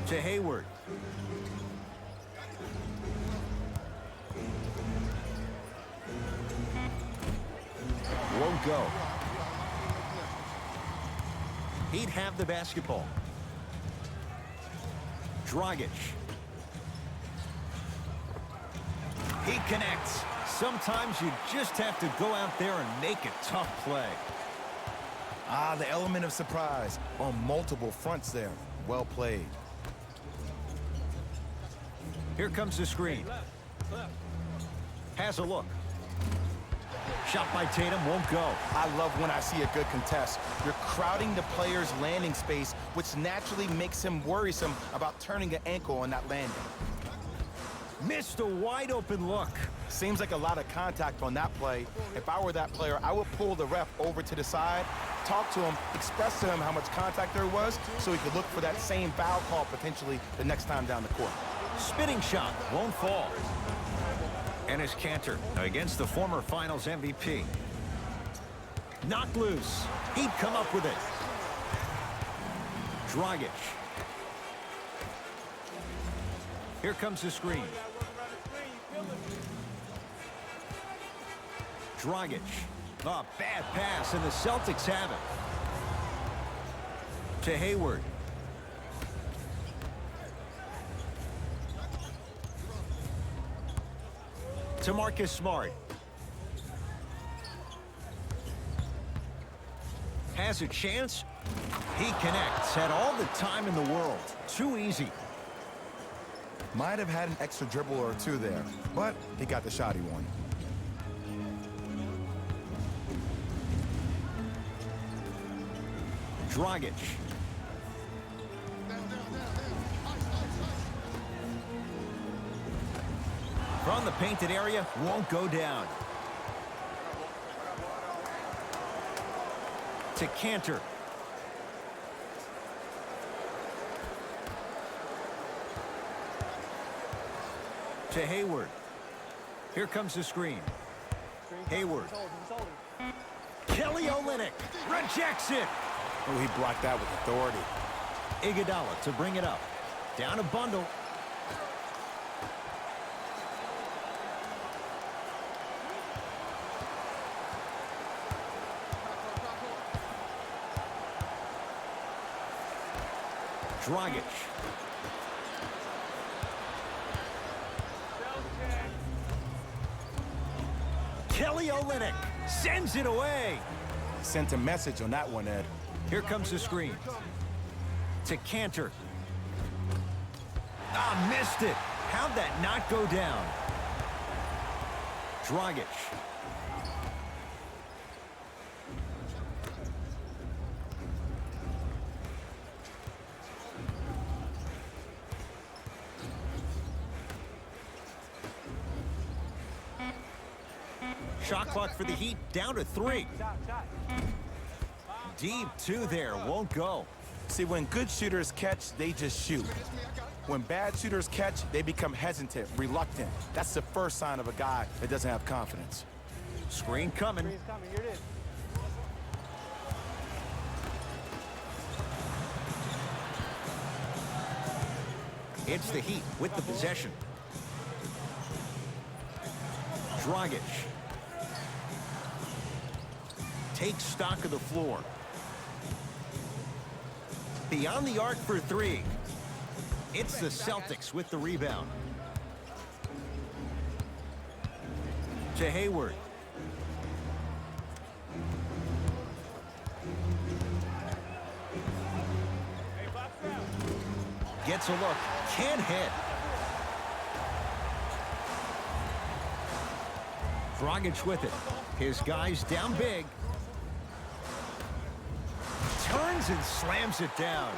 To Hayward. Won't go. He'd have the basketball. Dragic. He connects. Sometimes you just have to go out there and make a tough play. Ah, the element of surprise on multiple fronts there. Well played. Here comes the screen. Has a look. Shot by Tatum, won't go. I love when I see a good contest. You're crowding the player's landing space, which naturally makes him worrisome about turning an ankle on that landing. Missed a wide open look. Seems like a lot of contact on that play. If I were that player, I would pull the ref over to the side, talk to him, express to him how much contact there was so he could look for that same foul call potentially the next time down the court. Spinning shot, won't fall. And his Cantor against the former Finals MVP. Knocked loose. He'd come up with it. Dragic. Here comes the screen. Dragic. A bad pass, and the Celtics have it. To Hayward. To Marcus Smart. Has a chance. He connects. Had all the time in the world. Too easy. Might have had an extra dribble or two there, but he got the shot he wanted. Dragic. From the painted area, won't go down. To Cantor. To Hayward. Here comes the screen. Hayward. Kelly Olynyk rejects it. Oh, he blocked that with authority. Iguodala to bring it up. Down a bundle. Dragic. Kelly Olynyk sends it away. Sent a message on that one, Ed. Here comes the screen. To Cantor. Ah, missed it. How'd that not go down? Dragic. Shot clock for the Heat down to 3. Deep 2 there, won't go. See, when good shooters catch, they just shoot. When bad shooters catch, they become hesitant, reluctant. That's the first sign of a guy that doesn't have confidence. Screen coming. Here it is. It's the Heat with the possession. Dragic. Takes stock of the floor. Beyond the arc for 3. It's the Celtics with the rebound. To Hayward. Gets a look. Can't hit. Dragic with it. His guys down big. Turns and slams it down.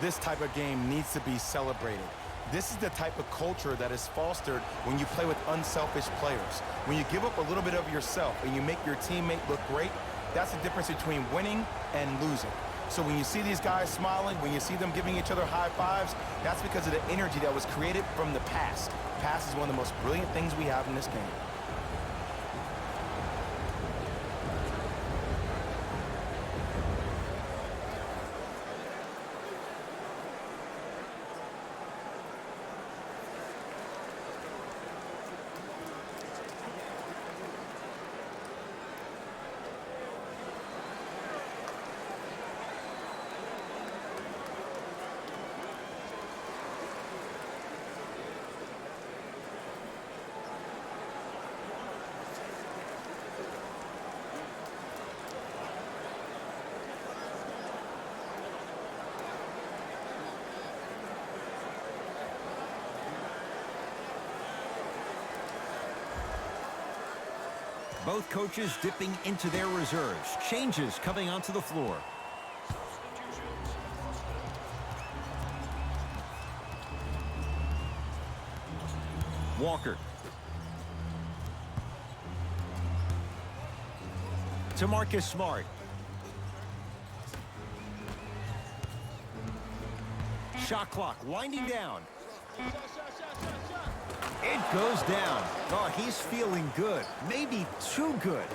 This type of game needs to be celebrated. This is the type of culture that is fostered when you play with unselfish players. When you give up a little bit of yourself and you make your teammate look great, that's the difference between winning and losing. So when you see these guys smiling, when you see them giving each other high fives, that's because of the energy that was created from the past. Pass is one of the most brilliant things we have in this game. Both coaches dipping into their reserves. Changes coming onto the floor. Walker. To Marcus Smart. Shot clock winding down. It goes down. Oh, he's feeling good. Maybe too good.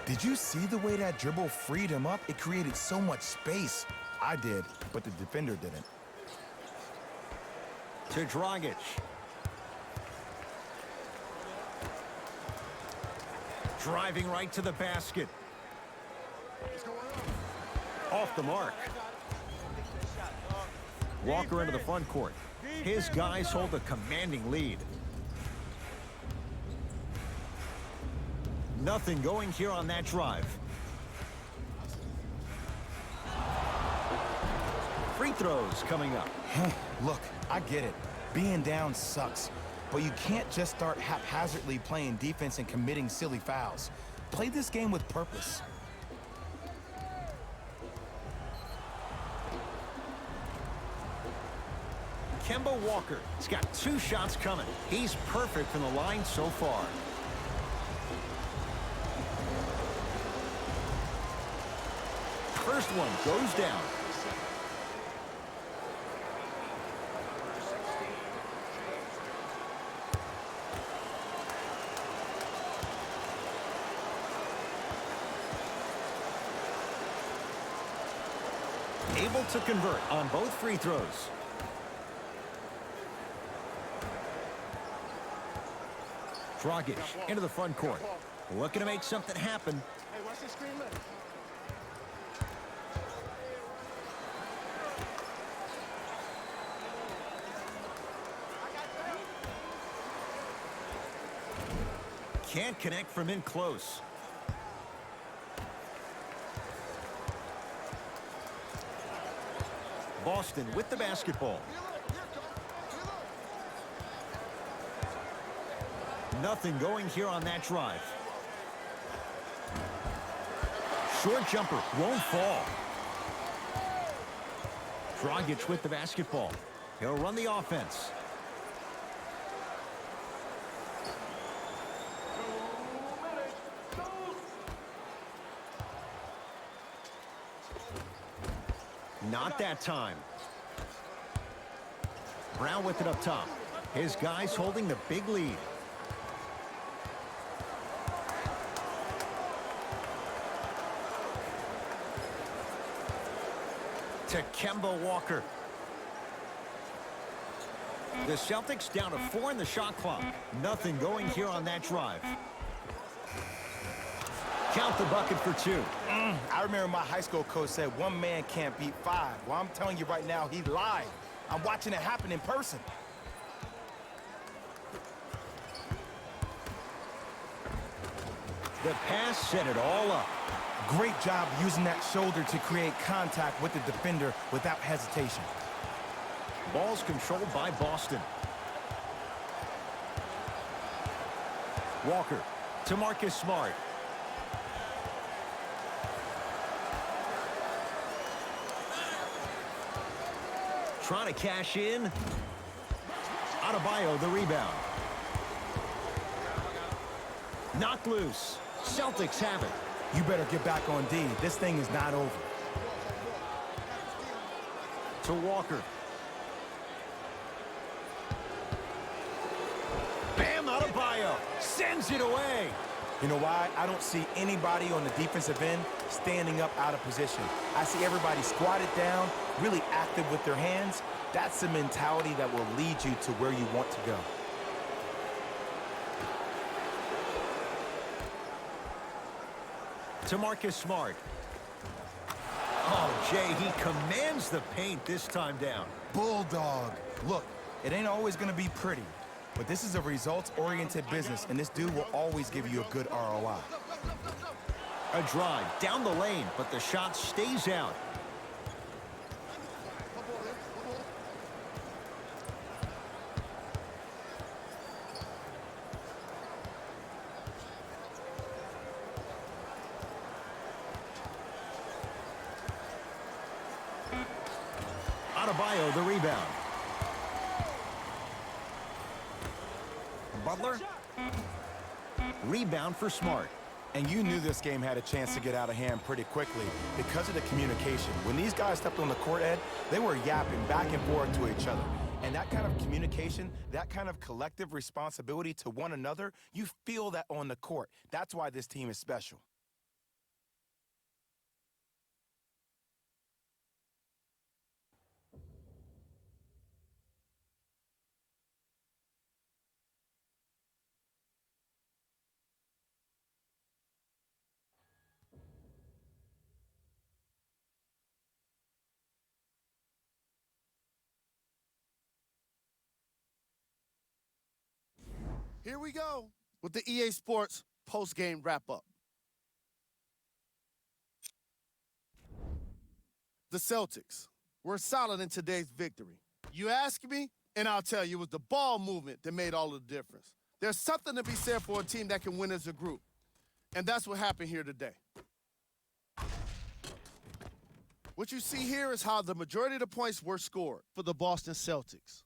Did you see the way that dribble freed him up? It created so much space. I did, but the defender didn't. To Dragic. Driving right to the basket. Off the mark. Walker into the front court. His guys hold a commanding lead. Nothing going here on that drive. Free throws coming up. Look, I get it. Being down sucks. But you can't just start haphazardly playing defense and committing silly fouls. Play this game with purpose. Kemba Walker. He's got 2 shots coming. He's perfect from the line so far. First one goes down. Able to convert on both free throws. Dragic into the front court. Looking to make something happen. Hey, watch the screen, look. Can't connect from in close. Boston with the basketball. Nothing going here on that drive. Short jumper won't fall. Dragic with the basketball. He'll run the offense. Not that time. Brown with it up top. His guys holding the big lead. To Kemba Walker. The Celtics down to 4 in the shot clock. Nothing going here on that drive. Count the bucket for 2. I remember my high school coach said one man can't beat 5. Well, I'm telling you right now, he lied. I'm watching it happen in person. The pass set it all up. Great job using that shoulder to create contact with the defender without hesitation. Ball's controlled by Boston. Walker to Marcus Smart. Trying to cash in. Adebayo the rebound. Knocked loose. Celtics have it. You better get back on D. This thing is not over. To Walker. Bam, Adebayo sends it away. You know why? I don't see anybody on the defensive end standing up out of position. I see everybody squatted down, really active with their hands. That's the mentality that will lead you to where you want to go. To Marcus Smart. Oh, Jay, he commands the paint this time down. Bulldog. Look, it ain't always going to be pretty, but this is a results-oriented business, and this dude will always give you a good ROI. A drive down the lane, but the shot stays out. Adebayo the rebound. Butler. Rebound for Smart. And you knew this game had a chance to get out of hand pretty quickly because of the communication. When these guys stepped on the court, Ed, they were yapping back and forth to each other. And that kind of communication, that kind of collective responsibility to one another, you feel that on the court. That's why this team is special. Here we go with the EA Sports post-game wrap-up. The Celtics were solid in today's victory. You ask me, and I'll tell you, it was the ball movement that made all the difference. There's something to be said for a team that can win as a group, and that's what happened here today. What you see here is how the majority of the points were scored for the Boston Celtics.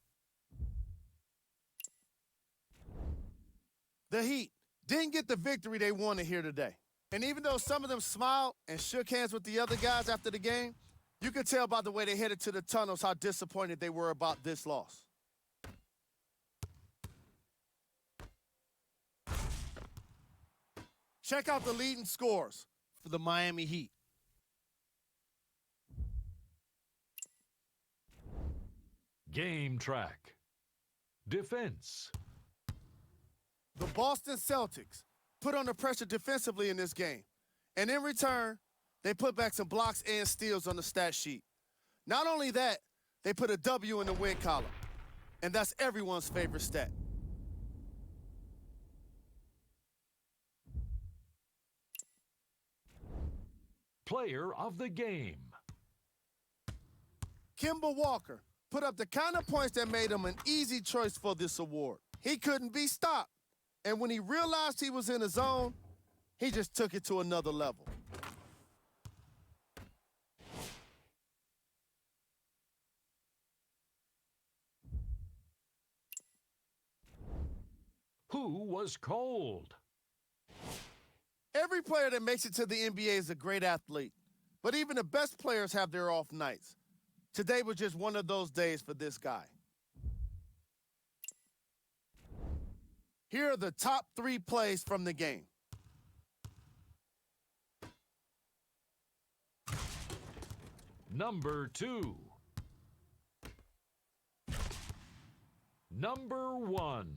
The Heat didn't get the victory they wanted here today. And even though some of them smiled and shook hands with the other guys after the game, you could tell by the way they headed to the tunnels how disappointed they were about this loss. Check out the leading scores for the Miami Heat. Game track. Defense. The Boston Celtics put under pressure defensively in this game. And in return, they put back some blocks and steals on the stat sheet. Not only that, they put a W in the win column. And that's everyone's favorite stat. player of the game. Kemba Walker put up the kind of points that made him an easy choice for this award. He couldn't be stopped. And when he realized he was in the zone, he just took it to another level. Who was cold? Every player that makes it to the NBA is a great athlete, but even the best players have their off nights. Today was just one of those days for this guy. Here are the top 3 plays from the game. Number 2. Number 1.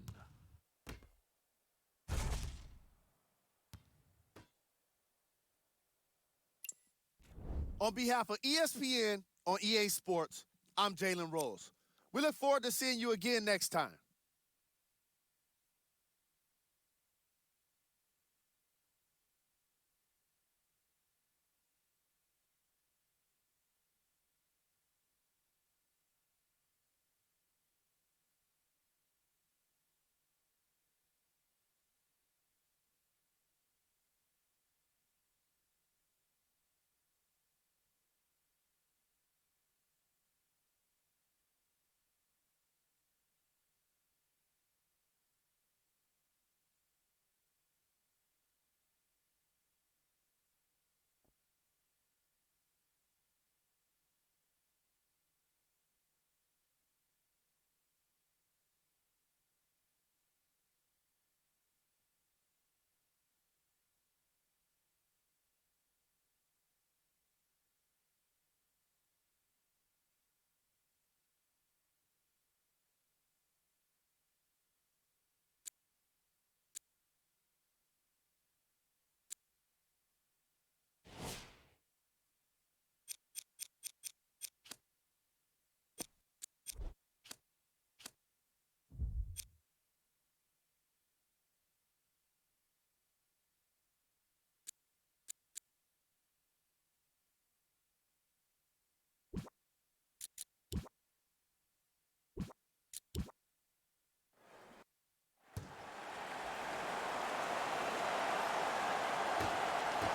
On behalf of ESPN on EA Sports, I'm Jalen Rose. We look forward to seeing you again next time.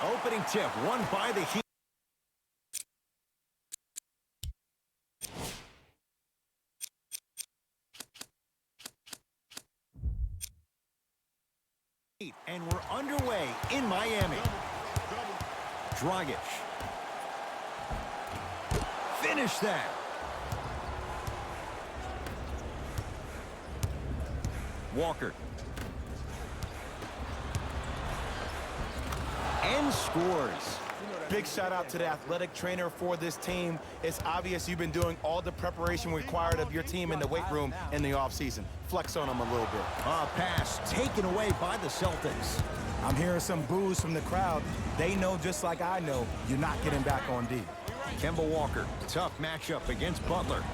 Opening tip, won by the Heat. And we're underway in Miami. Dragic. Finish that. Walker. And scores. Big shout out to the athletic trainer for this team. It's obvious you've been doing all the preparation required of your team in the weight room in the offseason. Flex on them a little bit. A pass taken away by the Celtics. I'm hearing some boos from the crowd. They know, just like I know, you're not getting back on D. Kemba Walker, tough matchup against Butler.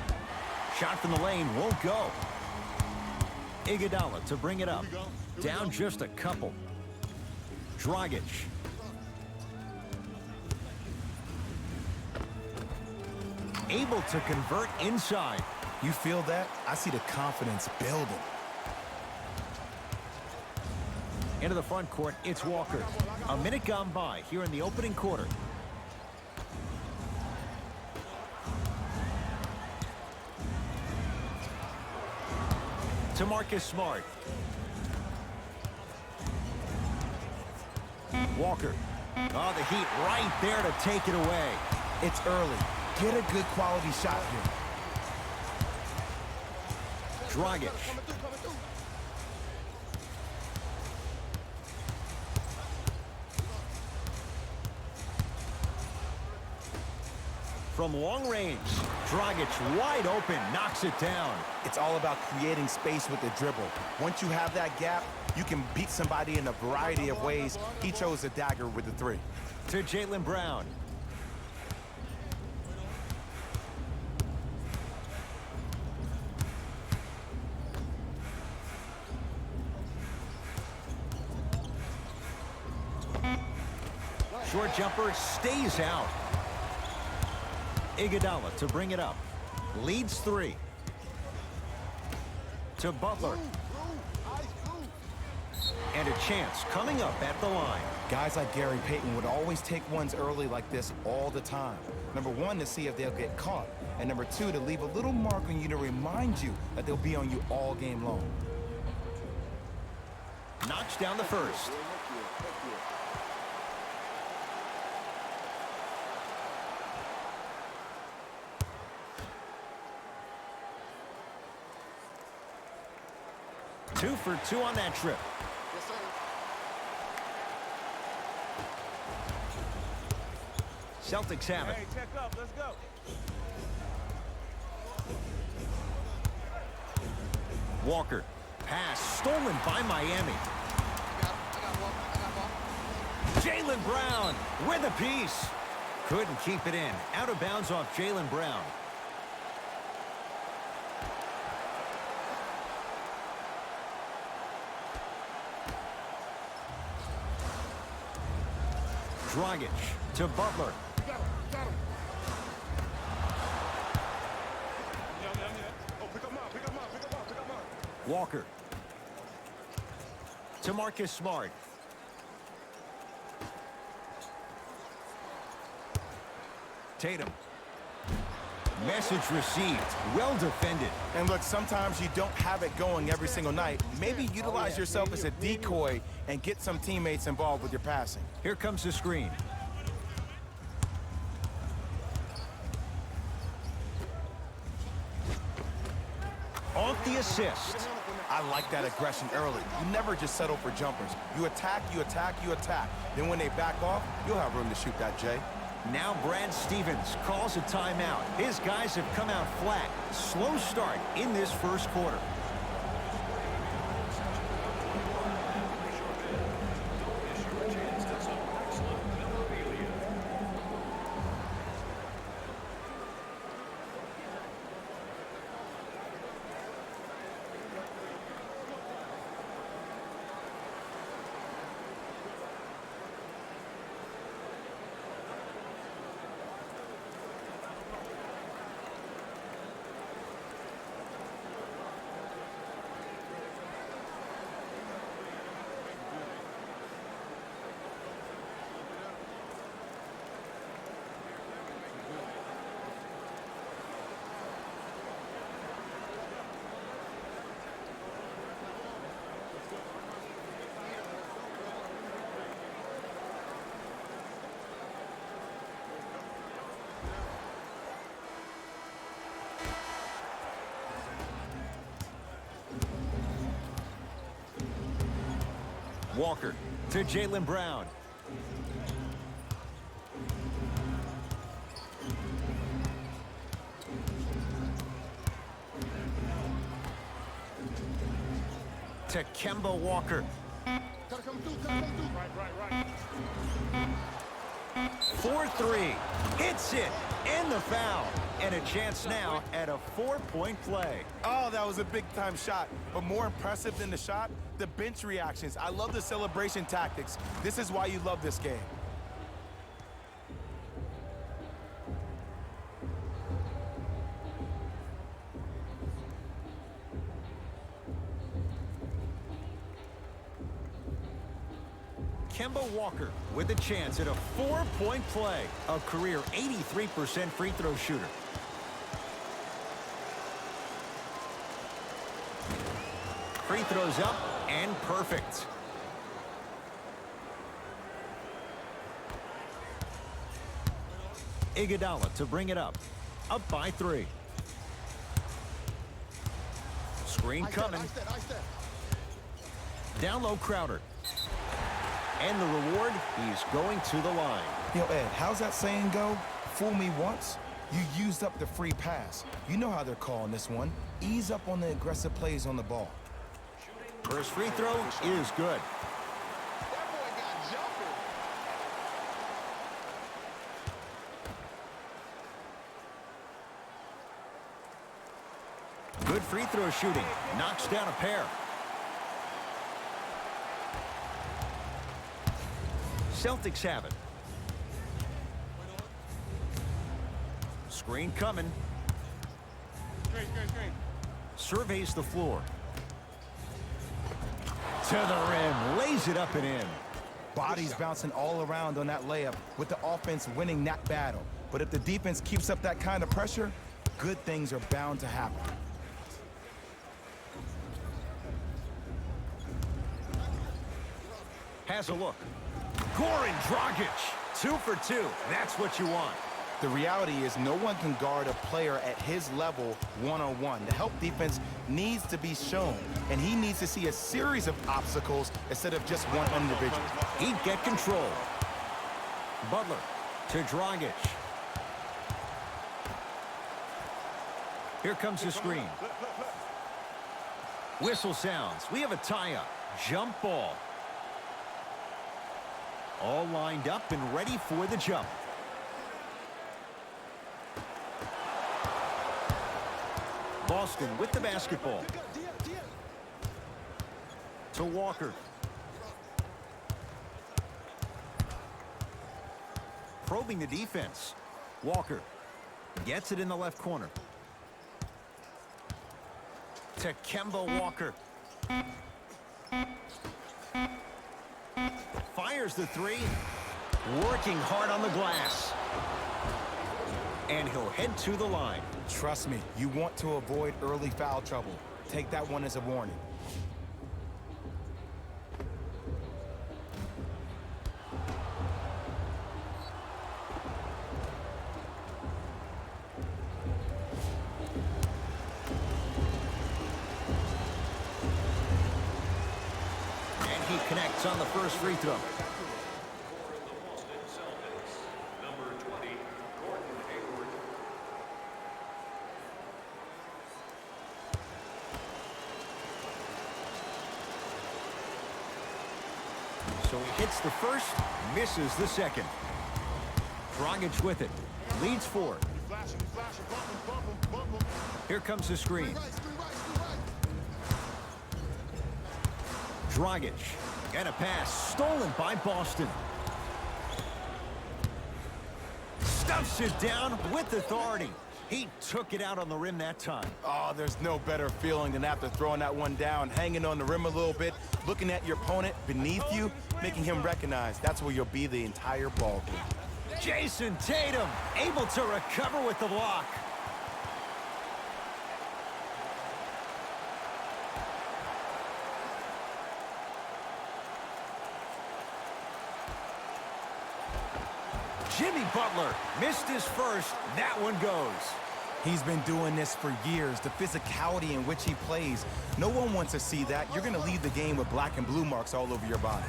Shot from the lane won't go. Iguodala to bring it up. Down just a couple. Dragic. Able to convert inside. You feel that? I see the confidence building. Into the front court, it's Walker. A minute gone by here in the opening quarter. To Marcus Smart. Walker. Oh, the Heat right there to take it away. It's early. Get a good quality shot here. Dragic. From long range, Dragic wide open, knocks it down. It's all about creating space with the dribble. Once you have that gap, you can beat somebody in a variety of ways. He chose a dagger with the 3. To Jaylen Brown. short jumper stays out. Iguodala to bring it up. Leads 3. To Butler. And a chance coming up at the line. Guys like Gary Payton would always take ones early like this all the time. Number 1, to see if they'll get caught. And number 2, to leave a little mark on you to remind you that they'll be on you all game long. Knocks down the first. Two for 2 on that trip. Celtics have it. Hey, check up. Let's go. Walker. Pass stolen by Miami. Jaylen Brown with a piece. Couldn't keep it in. Out of bounds off Jaylen Brown. Dragic to Butler. Walker. To Marcus Smart. Tatum. Message received. Well defended. And look, sometimes you don't have it going every single night. Maybe utilize yourself as a decoy and get some teammates involved with your passing. Here comes the screen. Off the assist. I like that aggression early. You never just settle for jumpers. You attack, you attack, you attack. Then when they back off, you'll have room to shoot that, Jay. Now Brad Stevens calls a timeout. His guys have come out flat. Slow start in this first quarter. Walker to Jaylen Brown. To Kemba Walker. Right. 4-3. Hits it. And the foul. And a chance now at a 4-point play. Oh, that was a big-time shot. But more impressive than the shot, the bench reactions. I love the celebration tactics. This is why you love this game. Kemba Walker with a chance at a 4-point play. A career 83% free throw shooter. Free throws up and perfect. Iguodala to bring it up. Up by 3. Screen coming. Down low Crowder. And the reward, he's going to the line. You know, Ed, how's that saying go? Fool me once, you used up the free pass. You know how they're calling this one. Ease up on the aggressive plays on the ball. First free throw is good. That boy got jumping. Good free throw shooting. Knocks down a pair. Celtics have it. Screen coming. Screen. Surveys the floor. To the rim. Lays it up and in. Bodies bouncing all around on that layup with the offense winning that battle. But if the defense keeps up that kind of pressure, good things are bound to happen. Has a look. Goran Dragic. 2 for 2. That's what you want. The reality is no one can guard a player at his level one-on-one. The help defense needs to be shown, and he needs to see a series of obstacles instead of just one individual. He'd get control. Butler to Dragic. Here comes the screen. Whistle sounds. We have a tie-up. Jump ball. All lined up and ready for the jump. Boston with the basketball. To Walker. Probing the defense. Walker gets it in the left corner. To Kemba Walker. Fires the three. Working hard on the glass. And he'll head to the line. Trust me, you want to avoid early foul trouble. Take that one as a warning. And he connects on the first free throw. So he hits the first, misses the second. Dragic with it. Leads 4. Here comes the screen. Dragic. And a pass stolen by Boston. Stuffs it down with authority. He took it out on the rim that time. Oh, there's no better feeling than after throwing that one down, hanging on the rim a little bit, looking at your opponent beneath you, making him recognize that's where you'll be the entire ball game. Jason Tatum able to recover with the block. Jimmy Butler missed his first. That one goes. He's been doing this for years. The physicality in which he plays, no one wants to see that. You're going to leave the game with black and blue marks all over your body.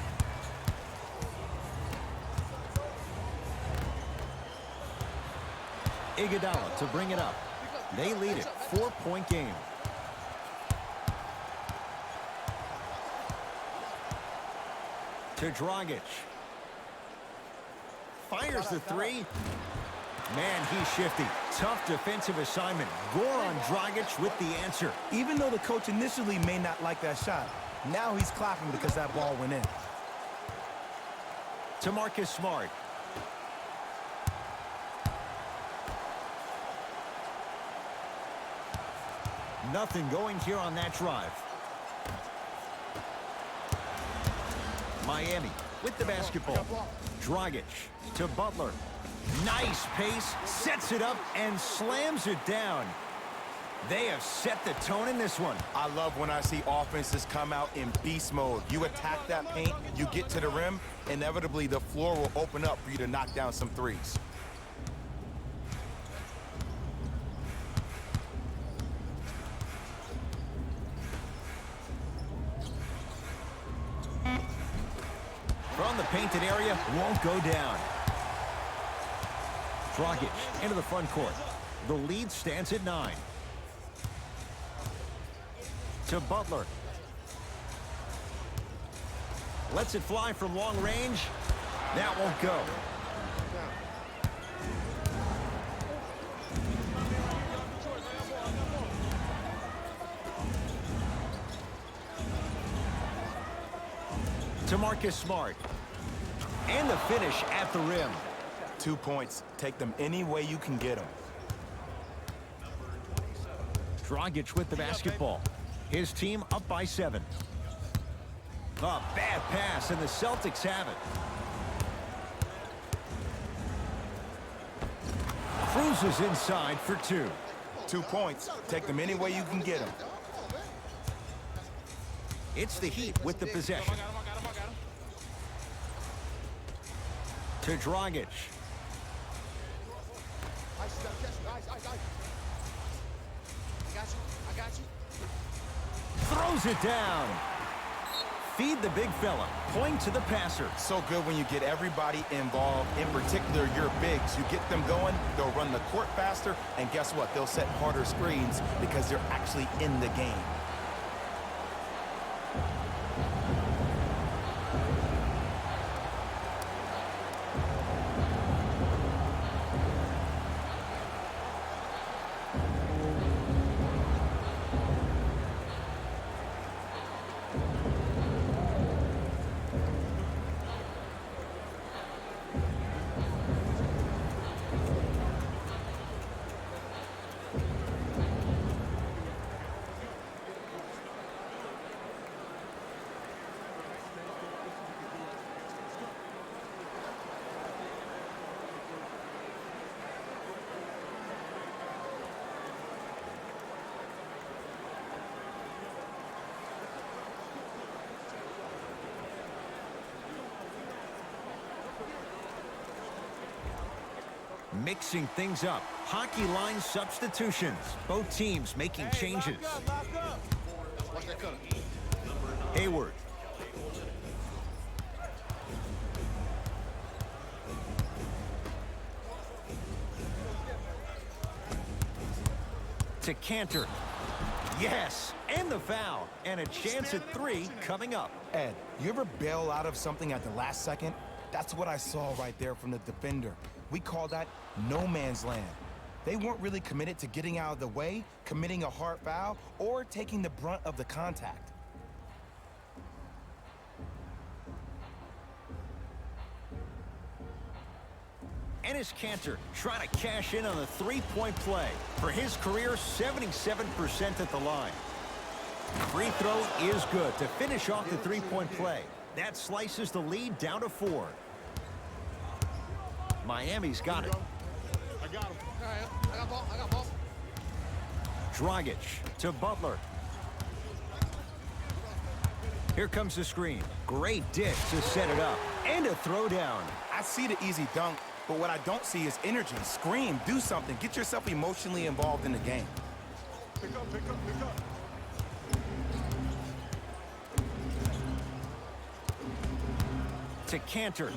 Iguodala to bring it up. They lead it. 4-point game. To Dragic. Fires the three. Man, he's shifty. Tough defensive assignment. Goran Dragic with the answer. Even though the coach initially may not like that shot, now he's clapping because that ball went in. To Marcus Smart. Nothing going here on that drive. Miami with the basketball. Dragic to Butler. Nice pace, sets it up, and slams it down. They have set the tone in this one. I love when I see offenses come out in beast mode. You attack that paint, you get to the rim, inevitably the floor will open up for you to knock down some threes. From the painted area, won't go down. Dragic into the front court. The lead stands at 9. To Butler. Lets it fly from long range. That won't go. To Marcus Smart. And the finish at the rim. 2 points. Take them any way you can get them. Dragic with the basketball. His team up by 7. A bad pass, and the Celtics have it. Cruises inside for 2. 2 points. Take them any way you can get them. It's the Heat with the possession. To Dragic. I got you. Throws it down. Feed the big fella. Point to the passer. So good when you get everybody involved, in particular your bigs. You get them going, they'll run the court faster, and guess what? They'll set harder screens because they're actually in the game. Mixing things up. Hockey line substitutions. Both teams making changes. Lock up. Watch that cut. Hayward. To Cantor. Yes, and the foul. And a chance at 3 coming up. Ed, you ever bail out of something at the last second? That's what I saw right there from the defender. We call that no man's land. They weren't really committed to getting out of the way, committing a hard foul, or taking the brunt of the contact. Enes Kanter trying to cash in on the three-point play. For his career, 77% at the line. Free throw is good to finish off the three-point play. That slices the lead down to 4. Miami's got it. I got him. All right, I got ball. Dragic to Butler. Here comes the screen. Great dish to set it up. And a throwdown. I see the easy dunk, but what I don't see is energy. Scream, do something. Get yourself emotionally involved in the game. Pick up. To Cantor.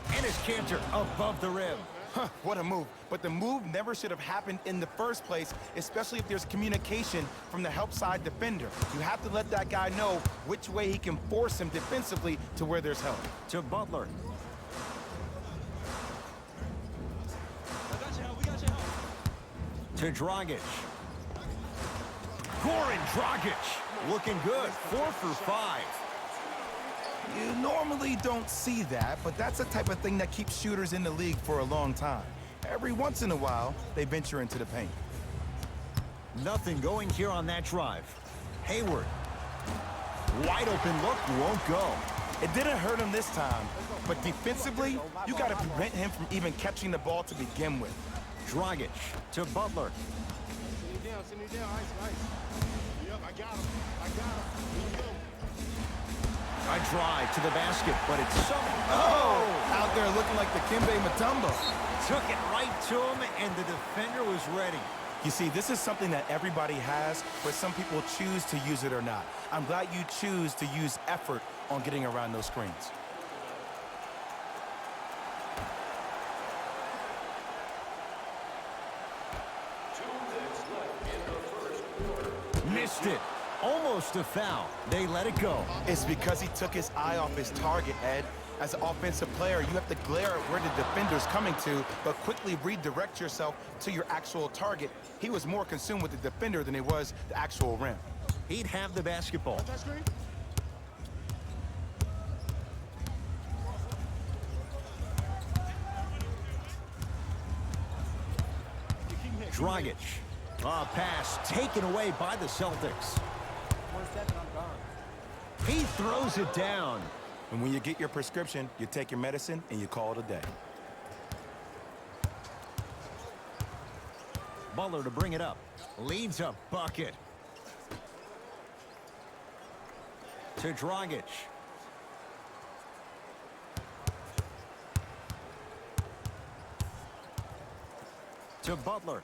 Enes Kanter above the rim. Huh, what a move. But the move never should have happened in the first place, especially if there's communication from the help side defender. You have to let that guy know which way he can force him defensively to where there's help. To Butler. We got your help. To Dragic. Goran Dragic. Looking good. 4 for 5. You normally don't see that, but that's the type of thing that keeps shooters in the league for a long time. Every once in a while, they venture into the paint. Nothing going here on that drive. Hayward. Wide open look, won't go. It didn't hurt him this time, but defensively, you got to prevent him from even catching the ball to begin with. Dragic to Butler. Send me down. Ice. Yep, I got him. Here we go. A drive to the basket, but it's Out there looking like the Kimbe Mutombo. took it right to him, and the defender was ready. You see, this is something that everybody has, but some people choose to use it or not. I'm glad you choose to use effort on getting around those screens. Missed it. Almost a foul. They let it go. It's because he took his eye off his target, Ed. As an offensive player, you have to glare at where the defender's coming to, but quickly redirect yourself to your actual target. He was more consumed with the defender than he was the actual rim. He'd have the basketball. Touch screen. Dragic. A pass taken away by the Celtics. He throws it down. And when you get your prescription, you take your medicine and you call it a day. Butler to bring it up. Leads a bucket. To Dragic. To Butler.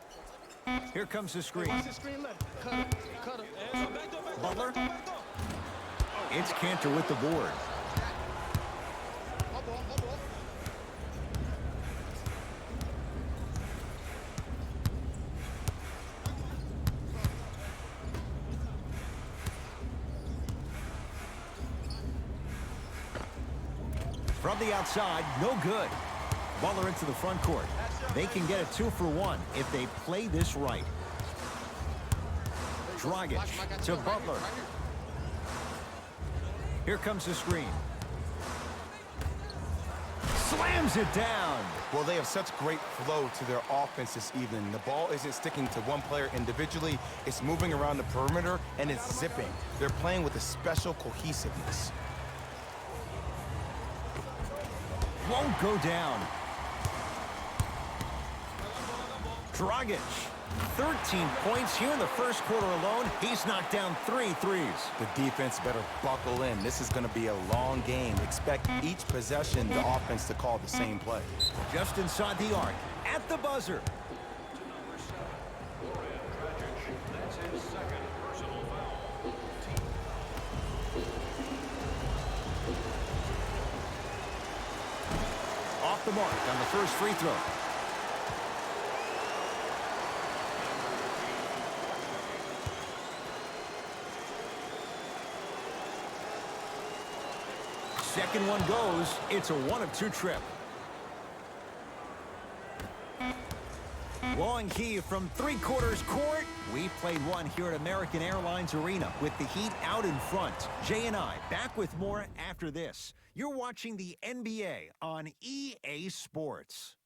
Here comes the screen. Watch the screen left. Cut him. Cut him. Butler. It's Cantor with the board. Ball, ball. From the outside, no good. Butler into the front court. They can get a 2-for-1 if they play this right. Dragic to Butler. Here comes the screen. Slams it down. Well, they have such great flow to their offense this evening. The ball isn't sticking to one player individually. It's moving around the perimeter, and it's zipping. They're playing with a special cohesiveness. Won't go down. Dragic, 13 points here in the first quarter alone. He's knocked down 3 threes. The defense better buckle in. This is going to be a long game. Expect each possession the offense to call the same play. Just inside the arc, at the buzzer. That's his second personal foul. Off the mark on the first free throw. Second one goes. It's a 1-of-2 trip. Long key from three-quarters court. We played one here at American Airlines Arena with the Heat out in front. Jay and I back with more after this. You're watching the NBA on EA Sports.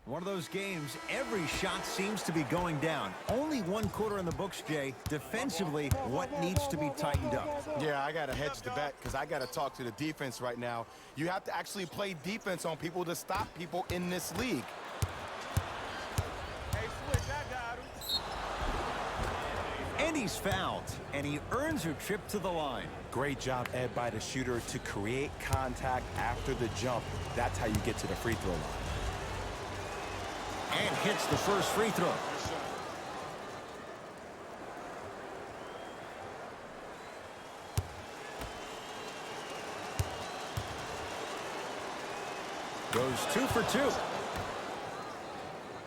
One of those games, every shot seems to be going down. Only one quarter in the books, Jay. Defensively, what needs to be tightened up? Yeah, I got to hedge the bet because I got to talk to the defense right now. You have to actually play defense on people to stop people in this league. Hey, switch, I got him. And he's fouled, and he earns a trip to the line. Great job, Ed, by the shooter to create contact after the jump. That's how you get to the free throw line. And hits the first free throw. Goes 2 for 2.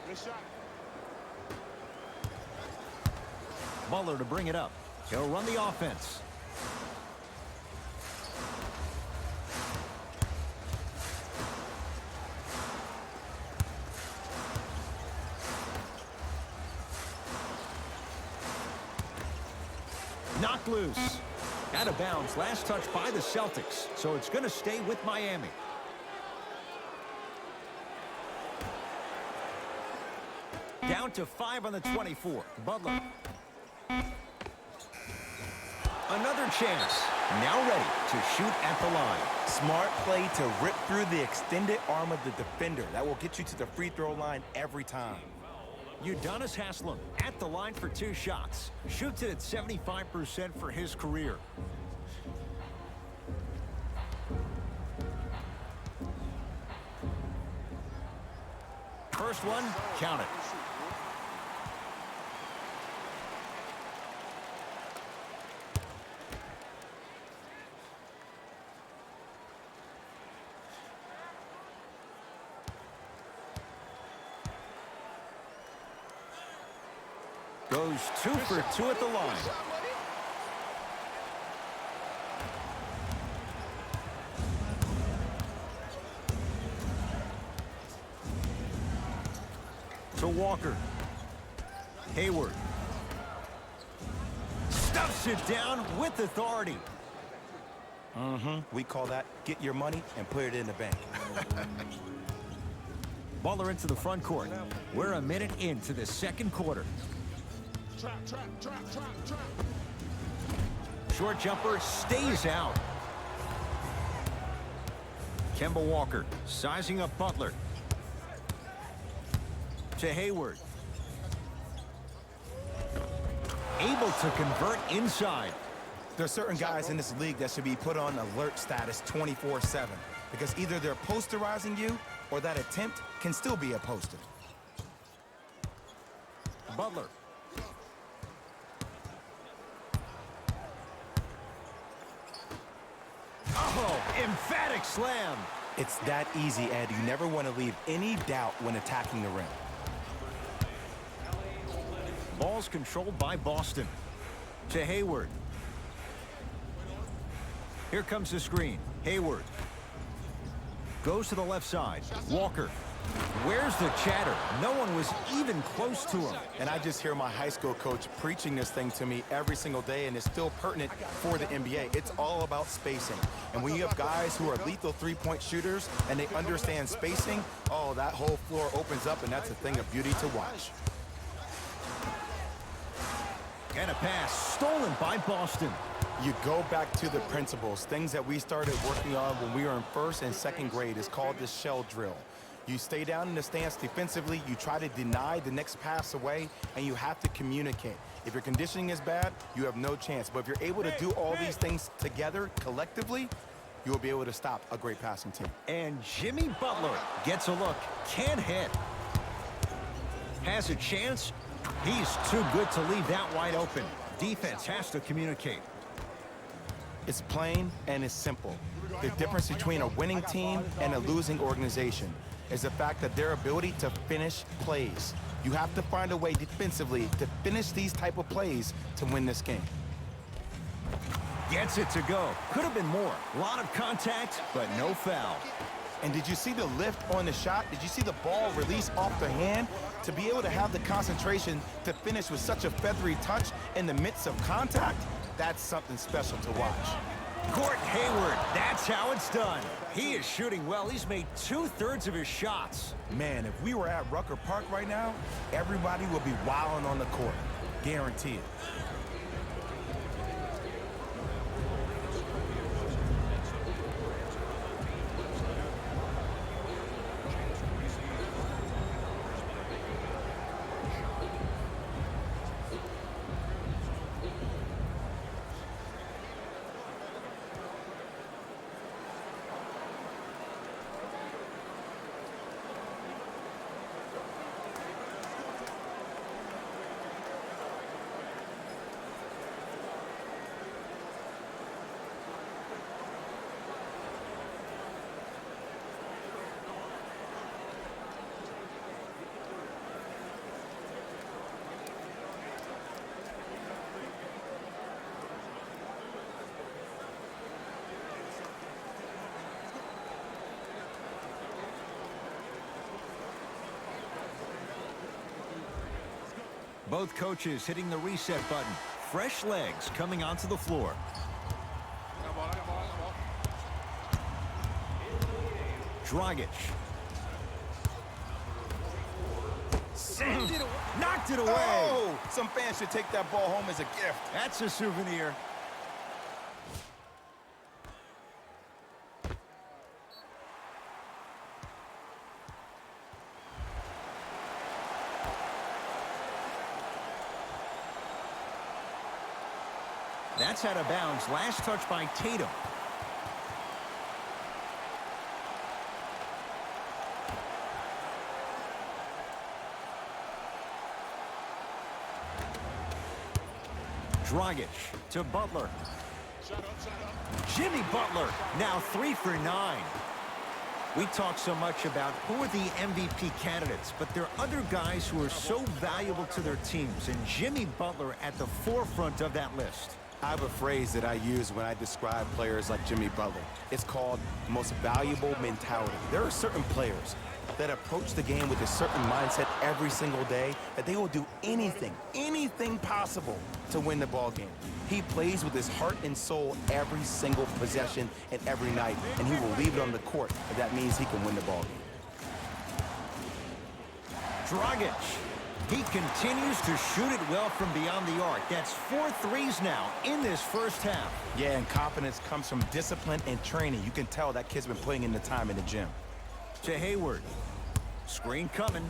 Good shot. Butler to bring it up. He'll run the offense. Knocked loose. Out of bounds. Last touch by the Celtics. So it's going to stay with Miami. Down to 5 on the 24. Butler. Another chance. Now ready to shoot at the line. Smart play to rip through the extended arm of the defender. That will get you to the free throw line every time. Udonis Haslem at the line for 2 shots. Shoots it at 75% for his career. First one, count it. Goes 2 for 2 at the line. To Walker. Hayward. Stuffs it down with authority. We call that get your money and put it in the bank. Butler into the front court. We're a minute into the second quarter. Trap. Short jumper stays out. Kemba Walker sizing up Butler. To Hayward. Able to convert inside. There are certain guys in this league that should be put on alert status 24/7 because either they're posterizing you or that attempt can still be a poster. Butler. Oh, emphatic slam. It's that easy, Ed. You never want to leave any doubt when attacking the rim. Ball's controlled by Boston. To Hayward. Here comes the screen. Hayward. Goes to the left side. Walker. Where's the chatter? No one was even close to him. And I just hear my high school coach preaching this thing to me every single day, and it's still pertinent for the NBA. It's all about spacing. And when you have guys who are lethal three-point shooters and they understand spacing, oh, that whole floor opens up, and that's a thing of beauty to watch. And a pass stolen by Boston. You go back to the principles, things that we started working on when we were in first and second grade. It's called the shell drill. You stay down in the stance defensively, you try to deny the next pass away, and you have to communicate. If your conditioning is bad, you have no chance. But if you're able to do all these things together, collectively, you will be able to stop a great passing team. And Jimmy Butler gets a look. Can't hit. Has a chance. He's too good to leave that wide open. Defense has to communicate. It's plain and it's simple. The difference between a winning team and a losing organization is the fact that their ability to finish plays. You have to find a way defensively to finish these type of plays to win this game. Gets it to go. Could have been more. A lot of contact, but no foul. And did you see the lift on the shot? Did you see the ball release off the hand? To be able to have the concentration to finish with such a feathery touch in the midst of contact, that's something special to watch. Gordon Hayward, that's how it's done. He is shooting well. He's made 2/3 of his shots. Man, if we were at Rucker Park right now, everybody would be wilding on the court. Guarantee it. Both coaches hitting the reset button. Fresh legs coming onto the floor. Dragic. Sent it, knocked it away. Oh, some fans should take that ball home as a gift. That's a souvenir. That's out of bounds. Last touch by Tatum. Dragic to Butler. Jimmy Butler now 3 for 9. We talk so much about who are the MVP candidates, but there are other guys who are so valuable to their teams, and Jimmy Butler at the forefront of that list. I have a phrase that I use when I describe players like Jimmy Butler. It's called most valuable mentality. There are certain players that approach the game with a certain mindset every single day that they will do anything possible to win the ball game. He plays with his heart and soul every single possession and every night, and he will leave it on the court if that means he can win the ball game. Dragic. He continues to shoot it well from beyond the arc. That's 4 threes now in this first half. Yeah, and confidence comes from discipline and training. You can tell that kid's been putting in the time in the gym. To Hayward. Screen coming.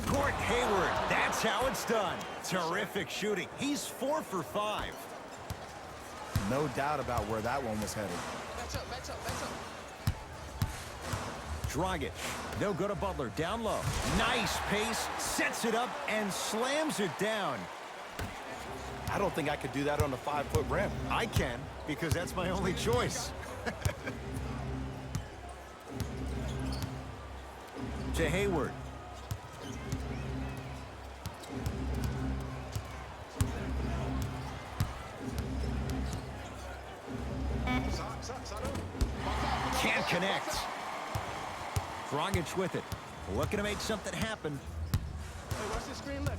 Gordon Hayward, that's how it's done. Terrific shooting. He's 4 for 5. No doubt about where that one was headed. Match up. Dragic. They'll go to Butler. Down low. Nice pace. Sets it up and slams it down. I don't think I could do that on a 5-foot rim. I can, because that's my only choice. To Hayward. Can't connect. Dragic with it. Looking to make something happen. Hey, watch this screen left.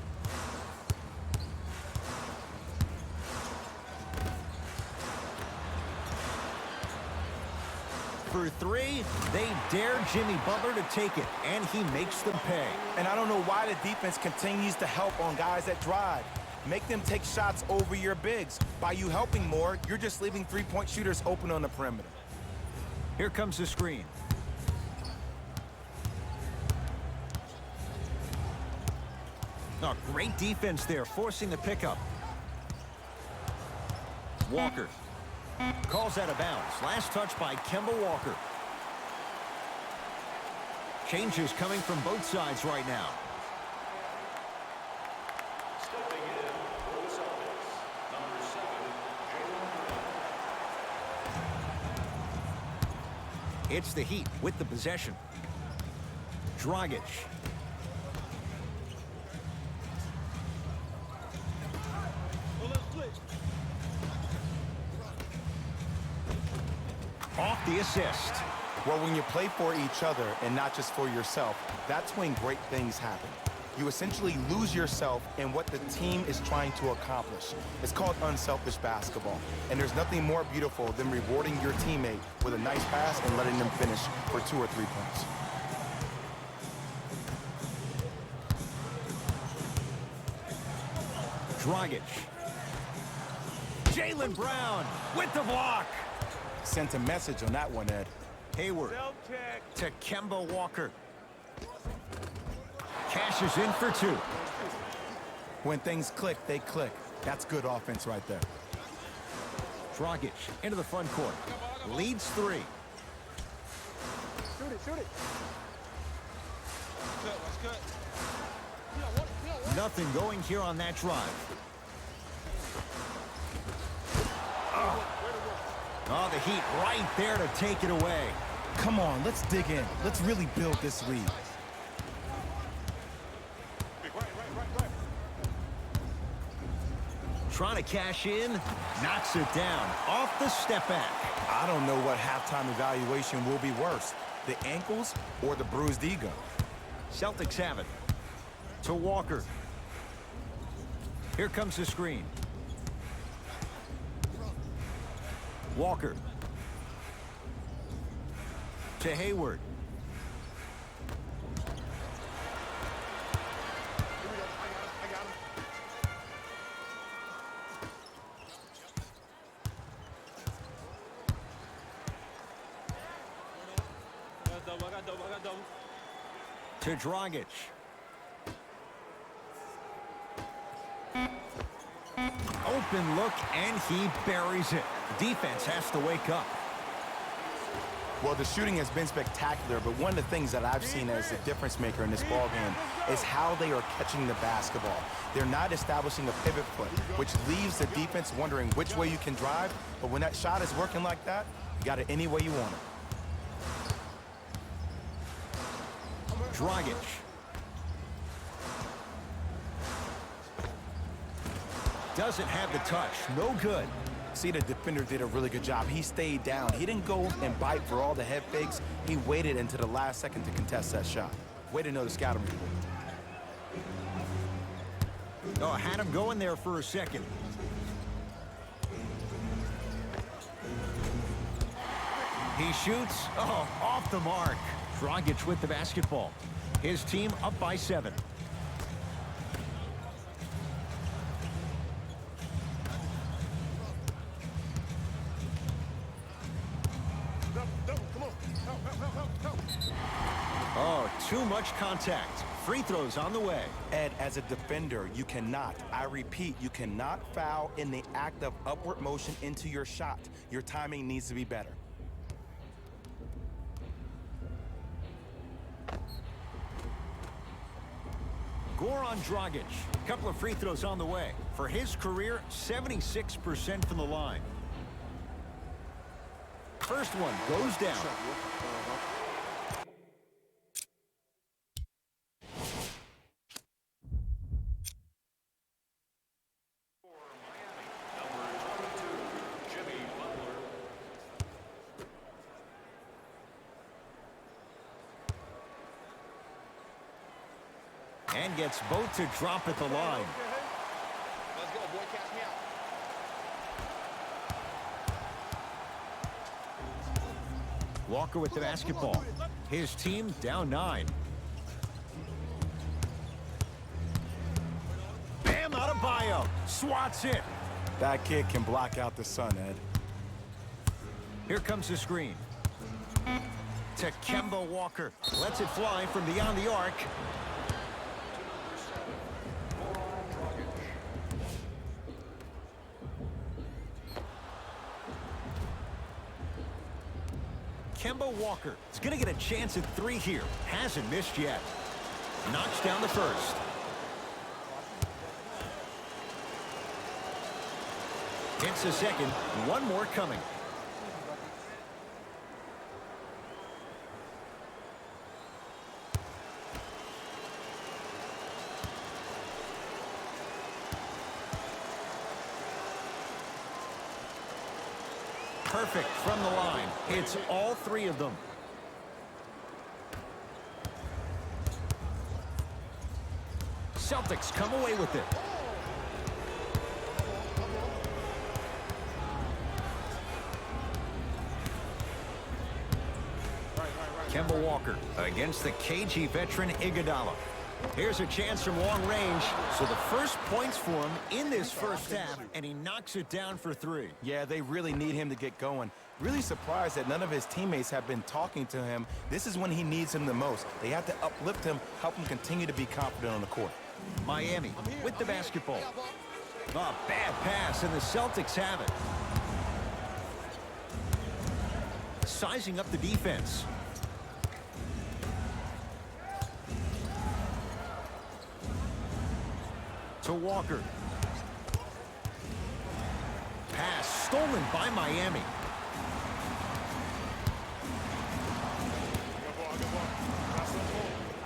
For 3, they dare Jimmy Butler to take it, and he makes them pay. And I don't know why the defense continues to help on guys that drive. Make them take shots over your bigs. By you helping more, you're just leaving three-point shooters open on the perimeter. Here comes the screen. Oh, great defense there, forcing the pickup. Walker calls out of bounds. Last touch by Kemba Walker. Changes coming from both sides right now. Stepping in for the Celtics, number 7, Jalen. It's the Heat with the possession. Dragic. Off the assist. Well, when you play for each other and not just for yourself, that's when great things happen. You essentially lose yourself in what the team is trying to accomplish. It's called unselfish basketball. And there's nothing more beautiful than rewarding your teammate with a nice pass and letting them finish for 2 or 3 points. Dragic. Jaylen Brown with the block. Sent a message on that one, Ed. Hayward to Kemba Walker. Cashes in for 2. When things click, they click. That's good offense right there. Dragic into the front court. Leads 3. Shoot it. Cut. Nothing going here on that drive. Oh, the Heat right there to take it away. Come on, let's dig in. Let's really build this lead. Right. Trying to cash in. Knocks it down. Off the step back. I don't know what halftime evaluation will be worse, the ankles or the bruised ego. Celtics have it. To Walker. Here comes the screen. Walker. To Hayward. I got him. I got double. To Dragic. Open look, and he buries it. Defense has to wake up. Well, the shooting has been spectacular, but one of the things that I've seen as a difference maker in this ballgame is how they are catching the basketball. They're not establishing a pivot foot, which leaves the defense wondering which way you can drive, but when that shot is working like that, you got it any way you want it. Dragic. Doesn't have the touch. No good. See, the defender did a really good job. He stayed down. He didn't go and bite for all the head fakes. He waited until the last second to contest that shot. Way to know the scouting report. Oh, had him going there for a second. He shoots. Oh, off the mark. Dragic with the basketball. His team up by 7. Oh, too much contact. Free throws on the way. Ed, as a defender, you cannot, I repeat, you cannot foul in the act of upward motion into your shot. Your timing needs to be better. Goran Dragic. Couple of free throws on the way. For his career, 76% from the line. First one goes down. And gets both to drop at the line. Let's go, boy. Catch me out. Walker with the basketball. His team down 9. Bam, Adebayo swats it. That kid can block out the sun, Ed. Here comes the screen. To Kemba Walker. Lets it fly from beyond the arc. Kemba Walker is going to get a chance at 3 here. Hasn't missed yet. Knocks down the first. Hits the second. One more coming. Perfect from the line. It's all 3 of them. Celtics come away with it. Kemba Walker against the KG veteran Iguodala. Here's a chance from long range. So the first points for him in this first half, and he knocks it down for 3. Yeah, they really need him to get going. Really surprised that none of his teammates have been talking to him. This is when he needs him the most. They have to uplift him, help him continue to be confident on the court. Miami with the basketball. A bad pass, and the Celtics have it. Sizing up the defense. To Walker. Pass stolen by Miami.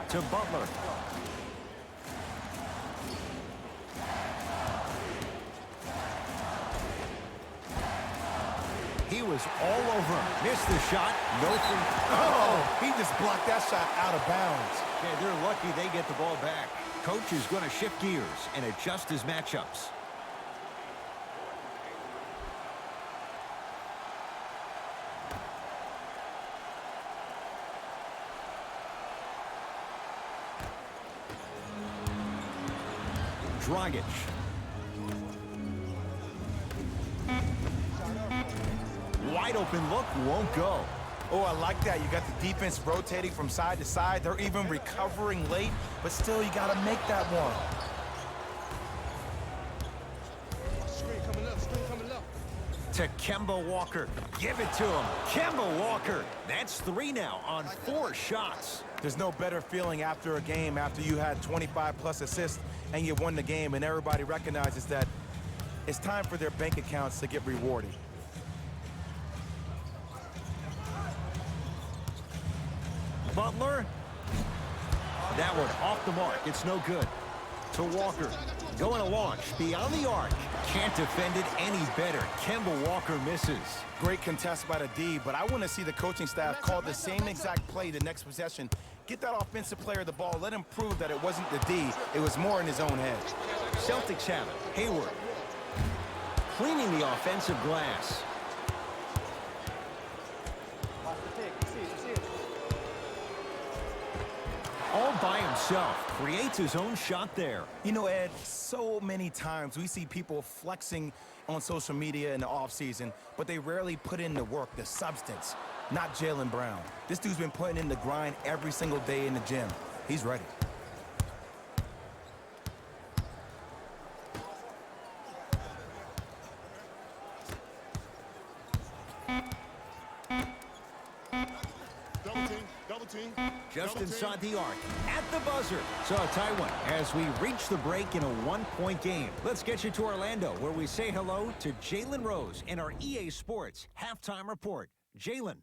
To Butler. He was all over him. Missed the shot. No free. Oh, he just blocked that shot out of bounds. Yeah, they're lucky they get the ball back. Coach is going to shift gears and adjust his matchups. Dragic. Wide open look, won't go. Oh, I like that. You got the defense rotating from side to side. They're even recovering late, but still, you got to make that one. Screen coming left, screen coming left. To Kemba Walker. Give it to him. Kemba Walker. That's 3 now on 4 shots. There's no better feeling after a game after you had 25-plus assists and you won the game, and everybody recognizes that it's time for their bank accounts to get rewarded. Butler. That one off the mark. It's no good. To Walker. Going to launch. Beyond the arc. Can't defend it any better. Kemba Walker misses. Great contest by the D, but I want to see the coaching staff call the same exact play the next possession. Get that offensive player the ball. Let him prove that it wasn't the D. It was more in his own head. Celtics have it. Hayward. Cleaning the offensive glass. All by himself. Creates his own shot there. You know, Ed, so many times we see people flexing on social media in the offseason, but they rarely put in the work, the substance. Not Jaylen Brown. This dude's been putting in the grind every single day in the gym. He's ready. Double team. Just inside the arc. At the buzzer. So a tie one as we reach the break in a 1-point game. Let's get you to Orlando, where we say hello to Jalen Rose in our EA Sports Halftime Report. Jalen.